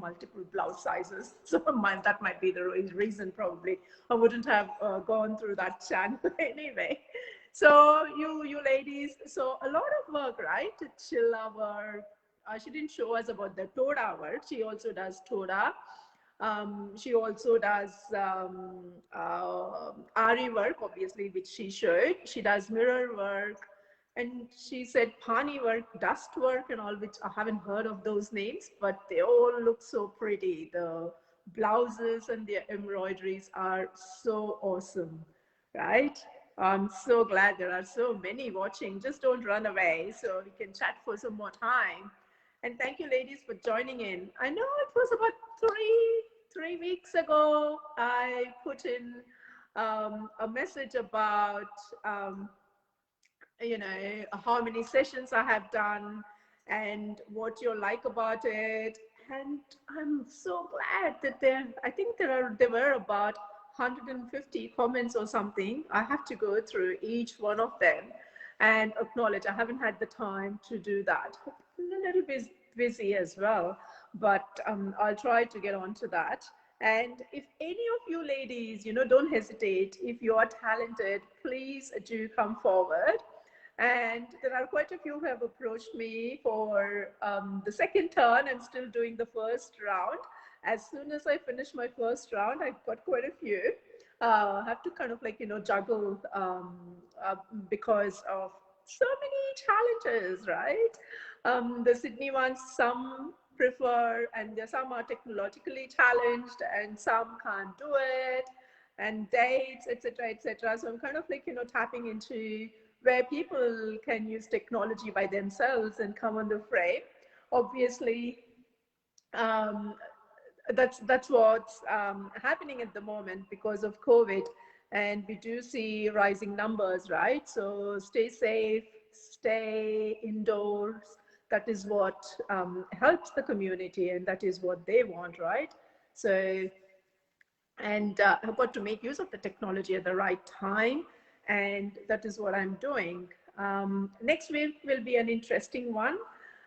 Speaker 1: multiple blouse sizes. So that might be the reason probably. I wouldn't have gone through that channel anyway. So you ladies, so a lot of work, right? Chilla work. She didn't show us about the Toda work. She also does Toda. She also does Ari work, obviously, which she showed. She does mirror work. And she said pani work, dust work and all, which I haven't heard of those names, but they all look so pretty. The blouses and the embroideries are so awesome, right? I'm so glad there are so many watching. Just don't run away so we can chat for some more time. And thank you, ladies, for joining in. I know it was about three weeks ago, I put in a message about how many sessions I have done and what you like about it. And I'm so glad that I think there were about 150 comments or something. I have to go through each one of them and acknowledge I haven't had the time to do that. I'm a little bit busy as well, but I'll try to get onto that. And if any of you ladies, don't hesitate. If you are talented, please do come forward. And there are quite a few who have approached me for the second turn and still doing the first round. As soon as I finish my first round, I've got quite a few. I have to kind of juggle because of so many challenges, right? The Sydney ones, some prefer, and some are technologically challenged and some can't do it, and dates, etc., etc. So I'm kind of tapping into where people can use technology by themselves and come on the fray. Obviously, that's what's happening at the moment because of COVID, and we do see rising numbers, right? So stay safe, stay indoors. That is what helps the community, and that is what they want, right? So, and I've got to make use of the technology at the right time. And that is what I'm doing. Next week will be an interesting one.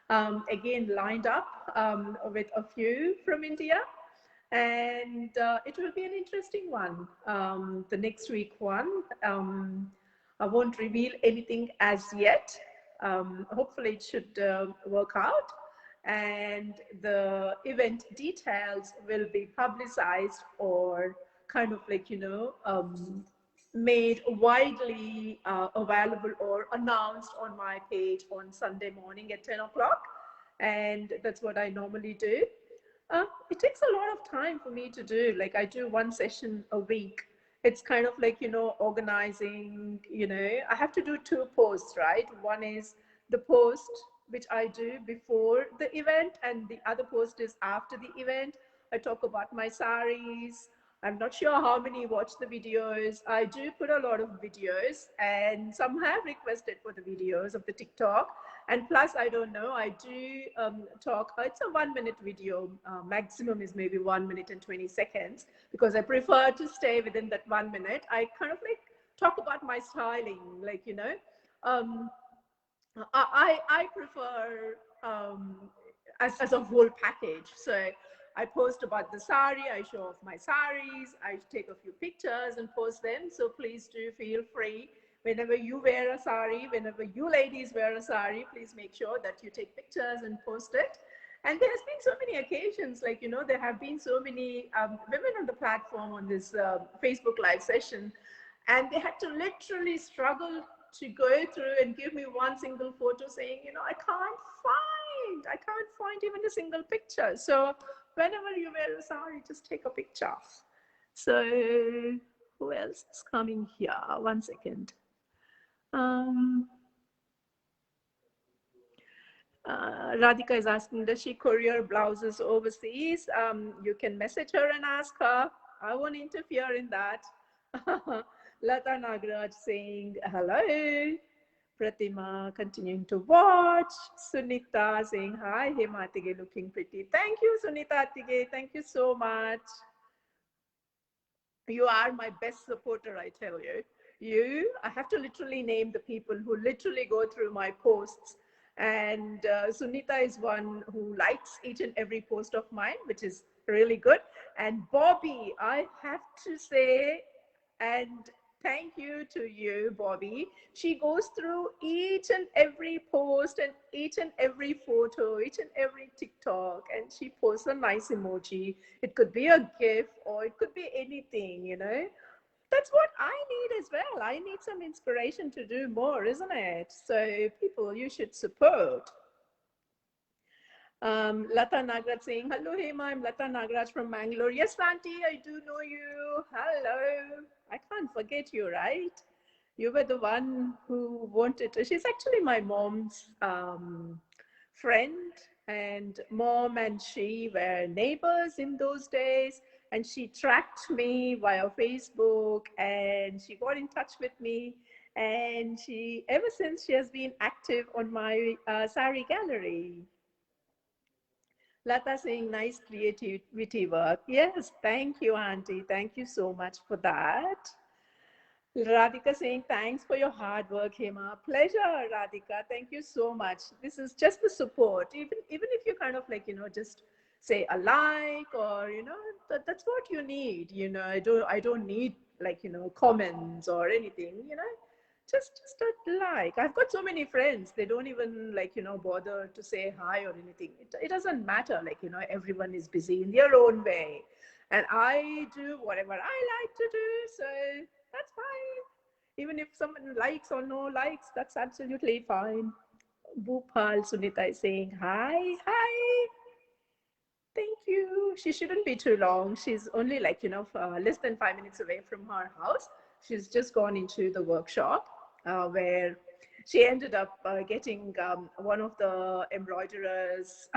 Speaker 1: Again, lined up with a few from India. And it will be an interesting one. The next week one, I won't reveal anything as yet. Hopefully it should work out. And the event details will be publicized or kind of made widely available or announced on my page on Sunday morning at 10 o'clock. And that's what I normally do. It takes a lot of time for me to do. I do one session a week. It's kind of organizing, I have to do 2 posts, right? One is the post which I do before the event, and the other post is after the event. I talk about my saris. I'm not sure how many watch the videos. I do put a lot of videos, and some have requested for the videos of the TikTok. And plus, I don't know, I do talk, it's a 1 minute video, maximum is maybe 1 minute and 20 seconds, because I prefer to stay within that 1 minute. I kind of like talk about my styling, like, you know, um, I prefer as a whole package. So I post about the sari, I show off my saris, I take a few pictures and post them. So please do feel free. Whenever you wear a sari, whenever you ladies wear a sari, please make sure that you take pictures and post it. And there's been so many occasions, like, you know, there have been so many women on the platform on this Facebook live session, and they had to literally struggle to go through and give me one single photo saying, you know, I can't find even a single picture. So whenever you wear a sari, just take a picture. So who else is coming here? One second. Radhika is asking, does she courier blouses overseas? You can message her and ask her. I won't interfere in that. Lata Nagraj saying hello. Pratima continuing to watch. Sunita saying hi. Hema Tige looking pretty. Thank you, Sunita Tige. Thank you so much. You are my best supporter, I tell you. I have to literally name the people who literally go through my posts. And Sunita is one who likes each and every post of mine, which is really good. And Bobby, I have to say, and thank you to you, Bobby. She goes through each and every post and each and every photo, each and every TikTok, and she posts a nice emoji. It could be a GIF or it could be anything, you know. That's what I need as well. I need some inspiration to do more, isn't it? So people, you should support. Lata Nagraj saying, hello, Hema, I'm Lata Nagraj from Mangalore. Yes, Auntie, I do know you. Hello. I can't forget you, right? You were the one who wanted to. She's actually my mom's friend, and mom and she were neighbors in those days. And she tracked me via Facebook, and she got in touch with me. And she, ever since, she has been active on my sari gallery. Lata saying, nice creativity work. Yes, thank you, Auntie. Thank you so much for that. Radhika saying, thanks for your hard work, Hema. Pleasure, Radhika. Thank you so much. This is just the support. Even if you kind of like, you know, just say a like, or, you know, that's what you need. You know, I don't need like, you know, comments or anything, you know. Just a like. I've got so many friends, they don't even like, you know, bother to say hi or anything. It doesn't matter, like, you know, everyone is busy in their own way, and I do whatever I like to do, so that's fine. Even if someone likes or no likes, that's absolutely fine. Bhupal Sunita is saying hi. Thank you. She shouldn't be too long. She's only like, you know, less than 5 minutes away from her house. She's just gone into the workshop where she ended up getting one of the embroiderers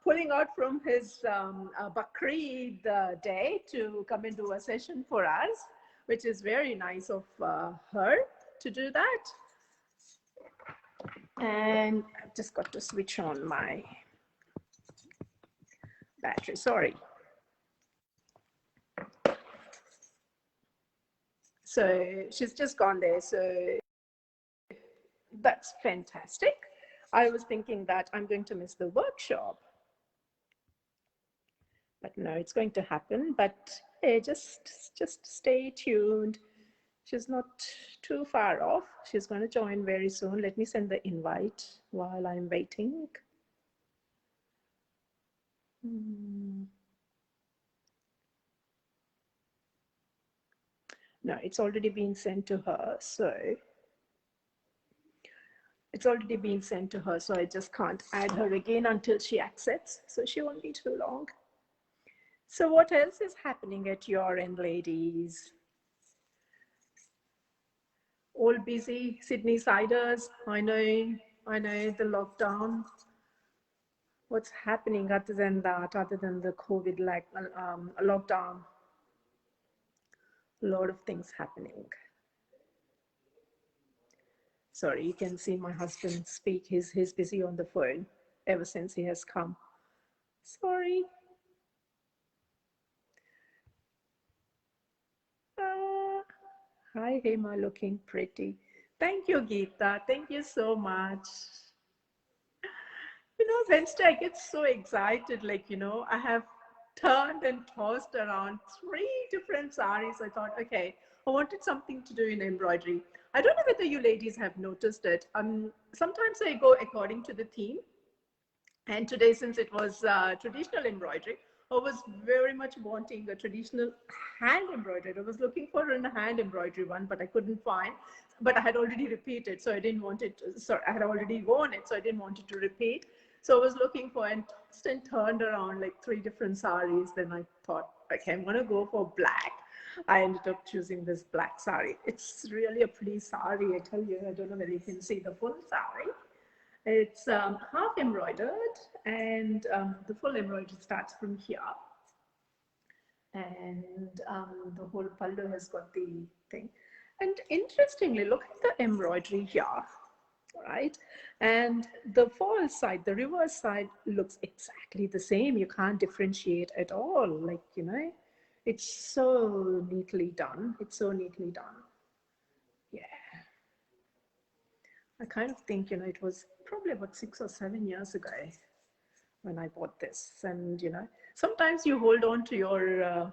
Speaker 1: pulling out from his Bakrid day to come and do a session for us, which is very nice of her to do that. And I've just got to switch on my battery, sorry. So she's just gone there. So that's fantastic. I was thinking that I'm going to miss the workshop, but no, it's going to happen. But hey, just stay tuned. She's not too far off. She's going to join very soon. Let me send the invite while I'm waiting. No, it's already been sent to her. So it's already been sent to her. So I just can't add her again until she accepts. So she won't be too long. So what else is happening at your end, ladies? All busy, Sydney siders. I know the lockdown. What's happening other than that, other than the COVID lockdown? A lot of things happening. sorry. You can see my husband speak. He's busy on the phone ever since he has come. Sorry. Hi, Hema, looking pretty. Thank you, Geeta. Thank you so much. You know, Wednesday, I get so excited. Like, you know, I have turned and tossed around 3 different saris. I thought, okay, I wanted something to do in embroidery. I don't know whether you ladies have noticed it. Sometimes I go according to the theme. And today, since it was traditional embroidery, I was very much wanting a traditional hand embroidered. I was looking for a hand embroidery one, but I couldn't find. But I had already repeated, so I didn't want it. So I had already worn it, so I didn't want it to repeat. So I was looking for and tossed and turned around like 3 different saris. Then I thought, okay, I'm gonna go for black. I ended up choosing this black sari. It's really a pretty sari, I tell you. I don't know whether you can see the full sari. It's half embroidered, and the full embroidery starts from here. And the whole pallu has got the thing. And interestingly, look at the embroidery here, right? And the false side, the reverse side, looks exactly the same. You can't differentiate at all. Like, you know, it's so neatly done. It's so neatly done. Yeah. I kind of think, you know, it was probably about 6 or 7 years ago when I bought this. And, you know, sometimes you hold on to your,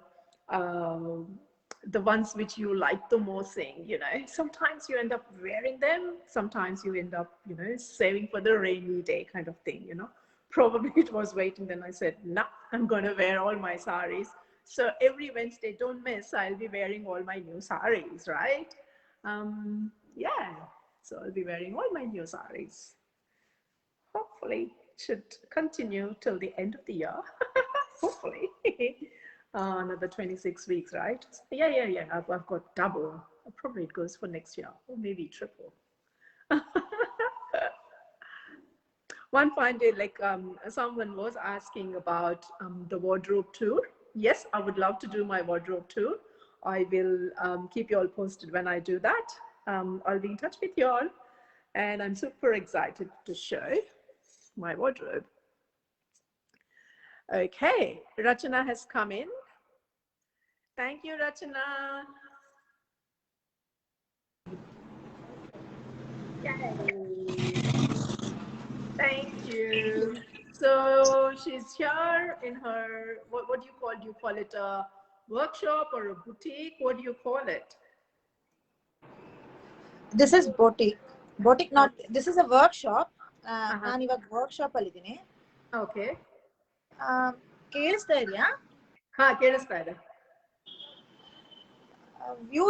Speaker 1: the ones which you like the most thing, you know. Sometimes you end up wearing them. Sometimes you end up, you know, saving for the rainy day kind of thing, you know. Probably it was waiting. Then I said, no, I'm going to wear all my saris. So every Wednesday, don't miss, I'll be wearing all my new saris, right? Yeah. So I'll be wearing all my new saris. Hopefully, it should continue till the end of the year. Hopefully. Another 26 weeks, right? Yeah. I've got double. Probably it goes for next year, or maybe triple. One fine day, like someone was asking about the wardrobe tour. Yes, I would love to do my wardrobe tour. I will keep you all posted when I do that. I'll be in touch with you all. And I'm super excited to show my wardrobe. Okay, Rachana has come in. Thank you, Rachana. Yay. Thank you. So she's here in her, what do you call? Do you call it a workshop or a boutique? What do you call it?
Speaker 2: This is boutique. Boutique, not, this is a workshop. ನಾನು ಇವಾಗ workshop ಅಲ್ಲಿ ಇದ್ದೀನಿ.
Speaker 1: Okay.
Speaker 2: ಕೇಳಿಸ್ತಾ ಇದೆಯಾ?
Speaker 1: ಹಾ, ಕೇಳಿಸ್ತಾ ಇದೆ.
Speaker 2: View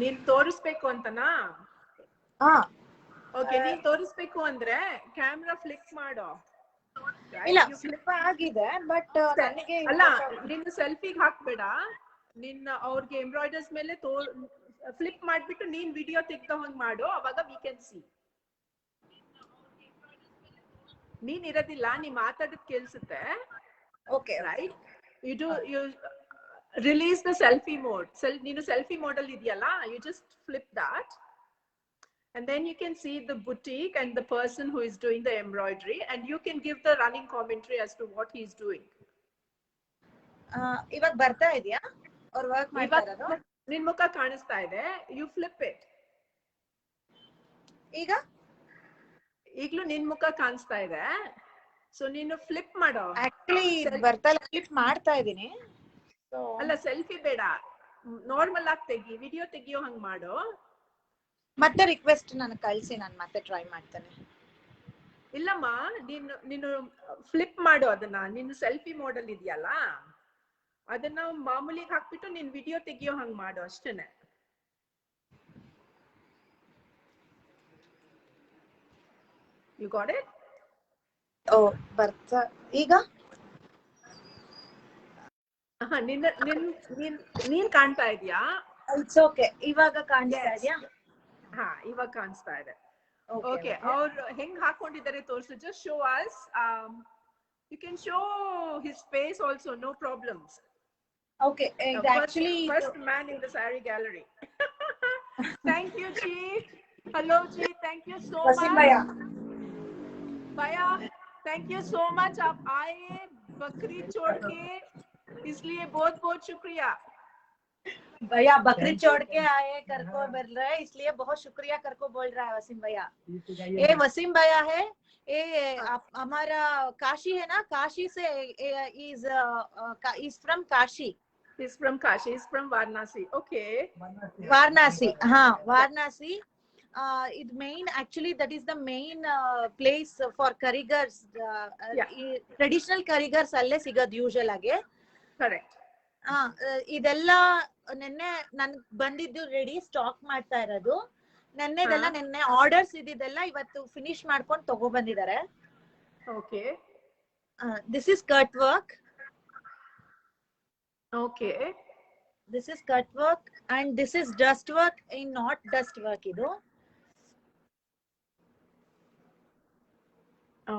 Speaker 1: ನೀನ್ ತೋರಿಸ್ಬೇಕು ಅಂತನಾ? ಓಕೆ, ನೀನ್ ತೋರಿಸ್ಬೇಕು ಅಂದ್ರೆ ಕ್ಯಾಮ್ರಾ ಫ್ಲಿಕ್ ಮಾಡೋ.
Speaker 2: ಇಲ್ಲ, ಫ್ಲಿಪ್ ಆಗಿದೆ, ಬಟ್ ನನಗೆ
Speaker 1: ಅಲ್ಲ, ನಿನ್ನ ಸೆಲ್ಫಿಗೆ ಹಾಕ್ಬೇಡ. ನಿನ್ನ ಅವ್ರಿಗೆ ಎಂಬ್ರಾಯ್ಡರ್ಸ್ ಮೇಲೆ ಫ್ಲಿಪ್ ಮಾಡ್ಬಿಟ್ಟು ನೀನ್ ವಿಡಿಯೋ ತೆಗ್ದೋ ಹಂಗ್ ಮಾಡು. ಅವಾಗ ವಿ ಕ್ಯಾನ್ ಸಿ. ನೀನ್ ಇರೋದಿಲ್ಲ, ನೀ ಮಾತಾಡೋದ್ ಕೇಳಿಸುತ್ತೆ.
Speaker 2: Okay,
Speaker 1: right? You release the selfie mode. ನೀನು selfie mode ಅಲ್ಲಿ ಇದೆಯಲ್ಲ, you just flip that. And then you can see the boutique and the person who is doing the embroidery, and you can give the running commentary as to what he is doing.
Speaker 2: ಇವಾಗ ಬರ್ತಾ ಇದೆಯಾ ಅವ್ರು work ಮಾಡ್ತಾ ಇರೋದು?
Speaker 1: ನಿನ್ ಮುಖ ಕಾಣಿಸ್ತಾ ಇದೆ. You flip it. ಈಗಲೂ ನಿನ್ ಮುಖ ಕಾಣಿಸ್ತಾ ಇದೆ. ಸೊ ನೀನು ಫ್ಲಿಪ್ ಮಾಡೋ.
Speaker 2: ಆಕ್ಚುಲಿ ಬರ್ತಾ ಇಲ್ಲ, ಫ್ಲಿಪ್ ಮಾಡ್ತಾ ಇದೀನಿ.
Speaker 1: ಅಲ್ಲ, ಸೆಲ್ಫಿ ಬೇಡ, ನಾರ್ಮಲ್ ಆಗಿ ತೆಗಿ, ವಿಡಿಯೋ ತೆಗಿಯೋ ಹಂಗ್ ಮಾಡು.
Speaker 2: ಮತ್ತೆ ರಿಕ್ವೆಸ್ಟ್ ನನಗೆ ಕಳಿಸಿ, ನಾನು ಮತ್ತೆ ಟ್ರೈ ಮಾಡ್ತೇನೆ.
Speaker 1: ಇಲ್ಲಮ್ಮ, ನೀನು ಫ್ಲಿಪ್ ಮಾಡು ಅದನ್ನ. ನೀನು ಸೆಲ್ಫಿ ಮೋಡಲ್ ಇದೆಯಲ್ಲ, ಅದನ್ನ ಮಾಮೂಲಿಗೆ ಹಾಕ್ಬಿಟ್ಟು ನೀನ್ ವಿಡಿಯೋ ತೆಗಿಯೋ ಹಂಗ್ ಮಾಡು ಅಷ್ಟೇನೆ. You got it?
Speaker 2: ಓ, ಬರ್ತಾ ಈಗ?
Speaker 1: ನೀನ್ ಕಾಣ್ತಾ ಇದೀಯಾ?
Speaker 2: It's okay. ಇವಾಗ ಕಾಣಿಸ್ತಾ ಇದೆಯಾ?
Speaker 1: ಹಾ, ಇವಾಗ ಕಾಣಿಸ್ತಾ ಇದೆ.
Speaker 2: ಓಕೆ
Speaker 1: ಓಕೆ, ಅವ್ರು ಹೆಂಗ್ ಹಾಕೊಂಡಿದ್ದಾರೆ ತೋರ್ಸು. Just show us. You can show his face also, no problems.
Speaker 2: Okay. ಇದು actually
Speaker 1: first man in the saree gallery. Thank you, Ji. Hello, Ji. Thank you so
Speaker 2: Waseem
Speaker 1: much.
Speaker 2: Bhaiya.
Speaker 1: भैया, thank you so much. आप आए बकरी छोड़ के, इसलिए बहुत बहुत शुक्रिया.
Speaker 2: भैया बकरी छोड़ के आए, करको बोल रहे हैं, इसलिए बहुत शुक्रिया करको बोल रहा है वसीम भैया. ये वसीम भैया है, ये हमारा काशी है ना, काशी से is from Kashi.
Speaker 1: He's from Kashi. He's from Varanasi. Okay.
Speaker 2: Varanasi. हाँ, Varanasi. It main actually that is the main place for karigars. Traditional karigars ಅಲ್ಲೇ ಸಿಗೋದು ಯೂಶುವಲ್ ಆಗಿ.
Speaker 1: Correct.
Speaker 2: ಇದೆಲ್ಲ ನೆನ್ನೆ ನನ್ಗೆ ಬಂದಿದ್ದು ರೆಡಿ ಸ್ಟಾಕ್ ಮಾಡ್ತಾ ಇರೋದು. ನೆನ್ನೆದೆಲ್ಲ ನೆನ್ನೆ ಆರ್ಡರ್ಸ್ ಇದ್ದಿದ್ದೆಲ್ಲ ಇವತ್ತು ಫಿನಿಶ್ ಮಾಡ್ಕೊಂಡು ತಗೋ ಬಂದಿದ್ದಾರೆ.
Speaker 1: Okay.
Speaker 2: This is cut work.
Speaker 1: Okay.
Speaker 2: This is cut work and this is dust work. In not dust work ಇದು.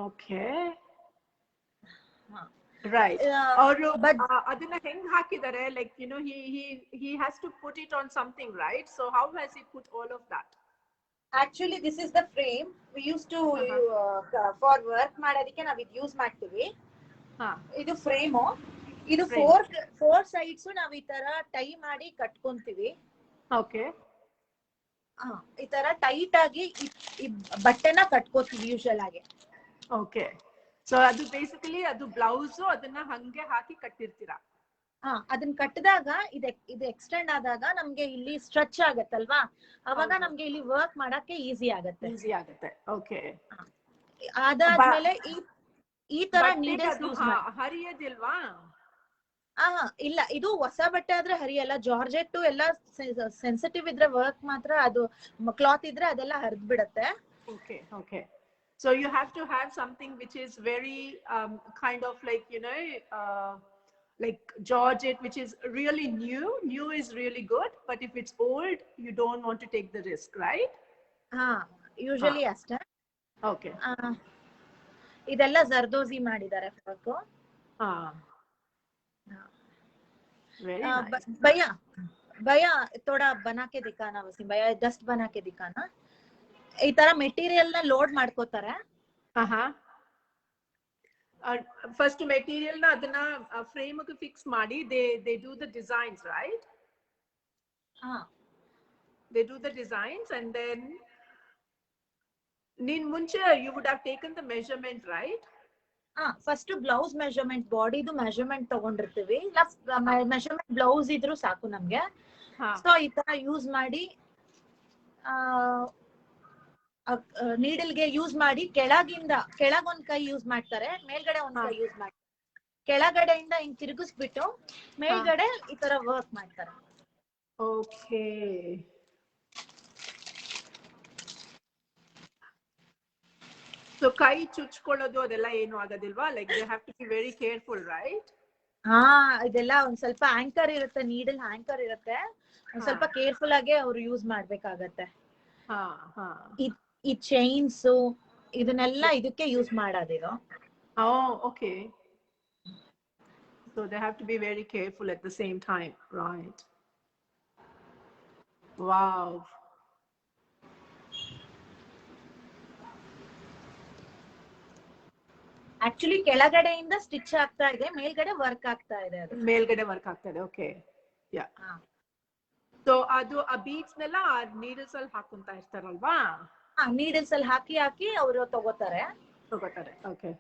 Speaker 1: Okay. Right. But adana heng hakidare, like he has to put it on something, right? So how has he put all of that?
Speaker 2: Actually this is the frame we used to for work madadike ನಾವು ಇದು use ಮಾಡ್ತೀವಿ. ಇದು frame. ಇದು four sides ನಾವು ಈ ತರ tie ಮಾಡಿ ಕಟ್ಕೊಂತೀವಿ.
Speaker 1: Okay.
Speaker 2: ಈ ತರ ಟೈಟ್ ಆಗಿ ಈ ಬಟ್ಟೆನ ಕಟ್ಕೋತೀವಿ ಯೂಶುವಲ್ ಆಗಿ.
Speaker 1: ಓಕೆ. ಸೊ ಅದು ಬೇಸಿಕಲಿ ಅದು ಬ್ಲೌಸ್ ಅದನ್ನ ಹಂಗೆ ಹಾಕಿ ಕಟ್ಟಿರ್ತೀರಾ?
Speaker 2: ಅದನ್ನ ಕಟ್ಟಿದಾಗ ಇದು ಎಕ್ಸ್ಟೆಂಡ್ ಆದಾಗ ನಮ್ಗೆ ಇಲ್ಲಿ ಸ್ಟ್ರೆಚ್ ಆಗತ್ತಲ್ವಾ, ಅವಾಗ ನಮ್ಗೆ ಇಲ್ಲಿ ವರ್ಕ್ ಮಾಡಕ್ಕೆ ಈಸಿ ಆಗತ್ತೆ.
Speaker 1: ಓಕೆ.
Speaker 2: ಅದಾದ್ಮೇಲೆ ಈ ತರ ನೀಡಲ್ಸ್ ಯೂಸ್
Speaker 1: ಹರಿಯೋದಿಲ್ವಾ?
Speaker 2: ಇಲ್ಲ, ಇದು ಹೊಸ ಬಟ್ಟೆ ಆದ್ರೆ ಹರಿಯಲ್ಲ. ಜಾರ್ಜೆಟ್ ಎಲ್ಲ ಸೆನ್ಸಿಟಿವ್ ಇದ್ರೆ ವರ್ಕ್ ಮಾತ್ರ, ಅದು ಕ್ಲಾತ್ ಇದ್ರೆ ಅದೆಲ್ಲ ಹರಿದ್ ಬಿಡತ್ತೆ.
Speaker 1: Okay. Okay. So you have to have something which is very kind of like like Georgette, which is really new. New is really good, but if it's old, you don't want to take the risk, right?
Speaker 2: Usually ಅಷ್ಟೇ.
Speaker 1: Okay.
Speaker 2: ಇದೆಲ್ಲ ಜರ್ದೋಜಿ ಮಾಡಿದ್ದಾರೆ work.
Speaker 1: Very nice.
Speaker 2: भैया थोड़ा बना के दिखाना वसीम भैया, just बना के दिखाना. ಈ ತರ ಮೆಟೀರಿಯಲ್ ನ ಲೋಡ್ ಮಾಡ್ಕೋತಾರೆ.
Speaker 1: ಫಸ್ಟ್ ಮೆಟೀರಿಯಲ್ ನ ಅದನ್ನ ಫ್ರೇಮ್ ಗೆ ಫಿಕ್ಸ್ ಮಾಡಿ they do the designs, right? They do the designs and then ನೀನ್ ಮುಂಚೆ you would have taken the measurement, right?
Speaker 2: First blouse measurement, ಬಾಡಿದು ಮೆಜರ್ಮೆಂಟ್ ತಗೊಂಡಿರ್ತೀವಿ. ಮೆಜರ್ಮೆಂಟ್ ಬ್ಲೌಸ್ ಇದ್ರು ಸಾಕು ನಮ್ಗೆ. ಸೊ ಈ ತರ ಯೂಸ್ ಮಾಡಿ ನೀಡಲ್ಗೆ ಯೂಸ್ ಮಾಡಿ ಕೆಳಗೊಂದ್ ಕೈ ಯೂಸ್ ಮಾಡ್ತಾರೆ, ಮೇಲ್ಗಡೆ ಒಂದ್ ಕೈ ಯೂಸ್ ಮಾಡ್ತಾರೆ. ಕೆಳಗಡೆಯಿಂದ ಹಿಂಗ್ ತಿರುಗಿಸ್ಬಿಟ್ಟು ಮೇಲ್ಗಡೆ ಈ ತರ ವರ್ಕ್ ಮಾಡ್ತಾರೆ.
Speaker 1: ಓಕೆ. ಸೊ ಕೈ ಚುಚ್ಕೊಳ್ಳೋದು ಅದೆಲ್ಲ ಏನು ಆಗೋದಿಲ್ವಾ? Like they have to be very careful, right?
Speaker 2: ಇದೆಲ್ಲ ಒಂದ್ ಸ್ವಲ್ಪ ಆಂಕರ್ ಇರುತ್ತೆ, ನೀಡಲ್ ಆಂಕರ್ ಇರುತ್ತೆ, ಒಂದ್ ಸ್ವಲ್ಪ ಕೇರ್ಫುಲ್ ಆಗಿ ಅವ್ರು ಯೂಸ್ ಮಾಡ್ಬೇಕಾಗತ್ತೆ. ಈ ಚೈನ್ಸ್ ಇದನ್ನೆಲ್ಲ ಇದಕ್ಕೆ ಯೂಸ್ ಮಾಡೋದಿದು.
Speaker 1: Okay. So they have to be very careful at the same time, right? Wow.
Speaker 2: Actually ಕೆಳಗಡೆಯಿಂದ ಸ್ಟಿಚ್ ಆಗ್ತಾ ಇದೆ, ಮೇಲ್ಗಡೆ ವರ್ಕ್ ಆಗ್ತಾ ಇದೆ. ಅದು
Speaker 1: ಮೇಲ್ಗಡೆ ವರ್ಕ್ ಆಗ್ತಾ ಇದೆ. ಓಕೆ. ಯಾ. ಸೊ ಅದು ಆ ಬೀಡ್ಸ್ ನೆಲ್ಲ ನೀಡಲ್ಸ್ ಅಲ್ಲಿ ಹಾಕೊಂತಾ ಇರ್ತಾರಲ್ವಾ?
Speaker 2: ನೀಡಲ್ಸ್ ಅಲ್ಲಿ ಹಾಕಿ ಅವರು ತಗೋತಾರೆ.
Speaker 1: ಓಕೆ.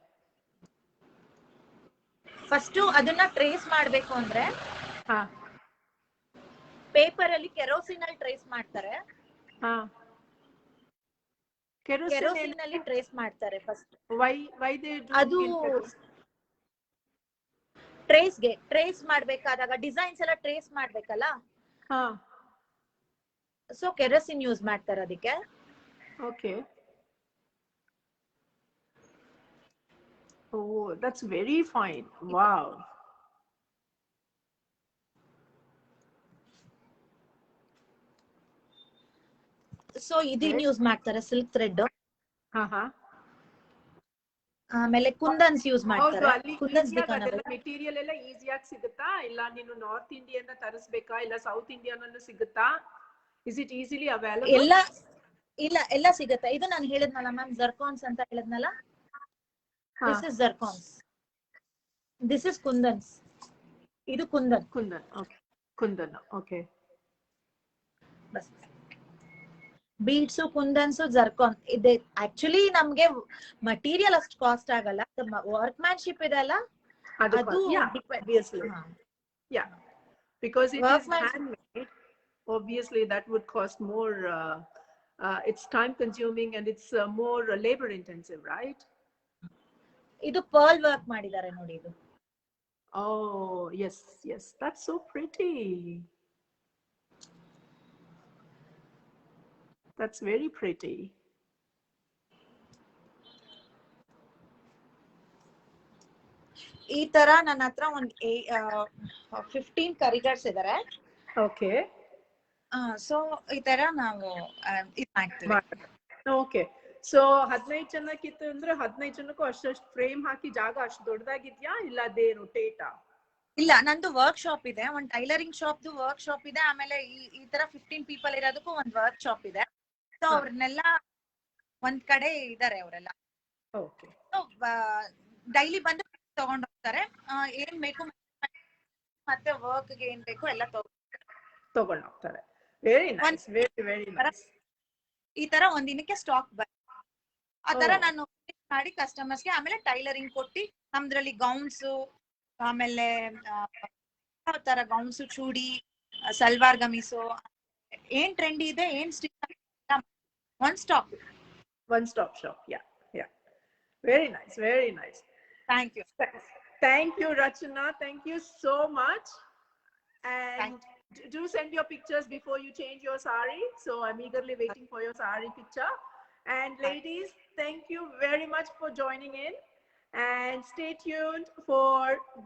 Speaker 2: ಫಸ್ಟ್ ಅದನ್ನ ಟ್ರೇಸ್ ಮಾಡ್ಬೇಕು ಅಂದ್ರೆ ಪೇಪರ್ ಅಲ್ಲಿ ಕೆರೋಸಿನ್ ಅಲ್ಲಿ ಟ್ರೇಸ್ ಮಾಡ್ತಾರೆ. ಕೆರೋಸಿನ್ ಅಲ್ಲಿ ಟ್ರೇಸ್ ಮಾಡ್ತಾರೆ ಫಸ್ಟ್. ಅದು ಟ್ರೇಸ್ ಮಾಡ್ಬೇಕಾದಾಗ ಡಿಸೈನ್ಸ್ ಎಲ್ಲ ಟ್ರೇಸ್ ಮಾಡ್ಬೇಕಲ್ಲ, ಸೊ ಕೆರೋಸಿನ್ ಯೂಸ್ ಮಾಡ್ತಾರೆ ಅದಕ್ಕೆ.
Speaker 1: Okay. Oh, that's very fine. Wow.
Speaker 2: So ಇದನ್ನ ಯೂಸ್ ಮಾಡ್ತಾರೆ ಸಿಲ್ಕ್ ಥ್ರೆಡ್.
Speaker 1: ಹಾ.
Speaker 2: ಆಮೇಲೆ ಕುಂದನ್ಸ್ ಯೂಸ್
Speaker 1: ಹೌದು,
Speaker 2: ಮಾಡ್ತಾರೆ.
Speaker 1: ಅಲ್ಲಿ
Speaker 2: ಕುಂದನ್ಸ್
Speaker 1: ಮೆಟೀರಿಯಲ್ ಎಲ್ಲ ಈಸಿಯಾಗಿ ಸಿಗುತ್ತಾ? ಇಲ್ಲ ನೀನು ನಾರ್ತ್ ಇಂಡಿಯನ್ ತರಿಸ್ಬೇಕಾ ಇಲ್ಲ ಸೌತ್ ಇಂಡಿಯನ್ ಸಿಗುತ್ತಾ? Is it easily available?
Speaker 2: ಎಲ್ಲ ಸಿಗುತ್ತೆ. ಇದು ನಾನು ಹೇಳಿದ್ನಲ್ಲ ಮ್ಯಾಮ್, ಜರ್ಕಾನ್ಸ್ ಅಂತ ಹೇಳಿದ್ನಲ್ಲ, this is zircons, this is kundans, ಇದು ಕುಂದನ್.
Speaker 1: ಕುಂದನ್ ಓಕೆ.
Speaker 2: ಬಸ್ ಬೀಡ್ಸ್, ಕುಂದನ್ಸ್, ಜರ್ಕಾನ್ ಇದೆ. ಆಕ್ಚುಲಿ ನಮ್ಗೆ ಮಟೀರಿಯಲ್ ಅಷ್ಟು ಕಾಸ್ಟ್ ಆಗಲ್ಲ, ವರ್ಕ್ ಮ್ಯಾನ್ಶಿಪ್ ಇದೆ ಅಲ್ಲ ಅದು
Speaker 1: Yeah, because it is handmade, obviously that would cost more. It's time consuming and it's more labor intensive, right?
Speaker 2: ಇದು ಪರ್ಲ್ ವರ್ಕ್ ಮಾಡಿದ್ದಾರೆ ನೋಡಿ ಇದು.
Speaker 1: Oh yes, that's so pretty. That's very pretty.
Speaker 2: ಈ ತರ ನನ್ನ ಹತ್ರ ಒಂದು 15 ಕರಿಗರ್ಸ್ ಇದಾರೆ.
Speaker 1: ಓಕೆ.
Speaker 2: ಸೊ ಈ ತರ ನಾವು ಇದು ಮಾಡ್ತೀವಿ.
Speaker 1: ಓಕೆ. ಸೊ 15 ಜನಕ್ಕಿತ್ತು ಅಂದ್ರೆ 15 ಜನಕ್ಕೂ ಅಷ್ಟು ಫ್ರೇಮ್ ಹಾಕಿ ಜಾಗ ಅಷ್ಟು ದೊಡ್ಡದಾಗಿದ್ಯಾ ಇಲ್ಲ ಅದೇ ರೊಟೇಟಾ?
Speaker 2: ಇಲ್ಲ, ನಂದು ವರ್ಕ್ ಶಾಪ್ ಇದೆ, ಒಂದು ಟೈಲರಿಂಗ್ ಶಾಪ್ದು ವರ್ಕ್ ಶಾಪ್ ಇದೆ. ಆಮೇಲೆ ಈ ತರ 15 ಪೀಪಲ್ ಇರೋದಕ್ಕೂ ಒಂದು ವರ್ಕ್ ಶಾಪ್ ಇದೆ. ಸೊ ಅವ್ರನ್ನೆಲ್ಲ ಒಂದ್ ಕಡೆ ಇದಾರೆ ಅವರೆಲ್ಲ.
Speaker 1: ಓಕೆ.
Speaker 2: ಡೈಲಿ ಬಂದು ತಗೊಂಡ್ ಹೋಗ್ತಾರೆ. ಏನ್ ಬೇಕು ಮತ್ತೆ ವರ್ಕ್ ಗೆ ಏನ್ ಬೇಕು ಎಲ್ಲ
Speaker 1: ತಗೊಂಡ್ ಹೋಗ್ತಾರೆ. Very nice, very nice.
Speaker 2: ಈ ತರ ಒಂದ್ ದಿನಕ್ಕೆ ಸ್ಟಾಕ್ ಬರುತ್ತೆ. ಆ ತರ ನಾನು ಮಾಡಿ ಕಸ್ಟಮರ್ಸ್ಗೆ ಆಮೇಲೆ ಟೈಲರಿಂಗ್ ಕೊಟ್ಟು ನಮ್ದ್ರಲ್ಲಿ ಗೌನ್ಸ್, ಆಮೇಲೆ ಯಾವ ತರ ಗೌನ್ಸ್, ಚೂಡಿ, ಸಲ್ವಾರ್ ಗಮೀಸು, ಏನ್ ಟ್ರೆಂಡ್ ಇದೆ, ಏನ್ stitch, one stop
Speaker 1: shop. Yeah. Very nice. Thank you Rachana, thank you so much. And do send your pictures before you change your sari, so I'm eagerly waiting for your sari picture. And ladies, thank you very much for joining in, and stay tuned for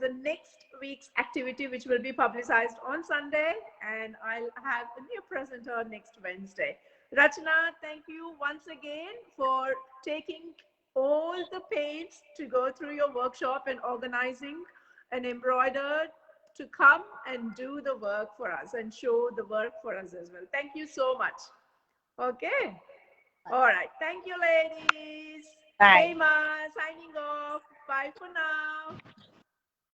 Speaker 1: the next week's activity, which will be publicized on Sunday, and I'll have a new presenter next Wednesday. Rachana, thank you once again for taking all the pains to go through your workshop and organizing an embroiderer to come and do the work for us and show the work for us as well. Thank you so much. Okay. All right. Thank you, ladies.
Speaker 2: Bye.
Speaker 1: Rema signing off. Bye for now.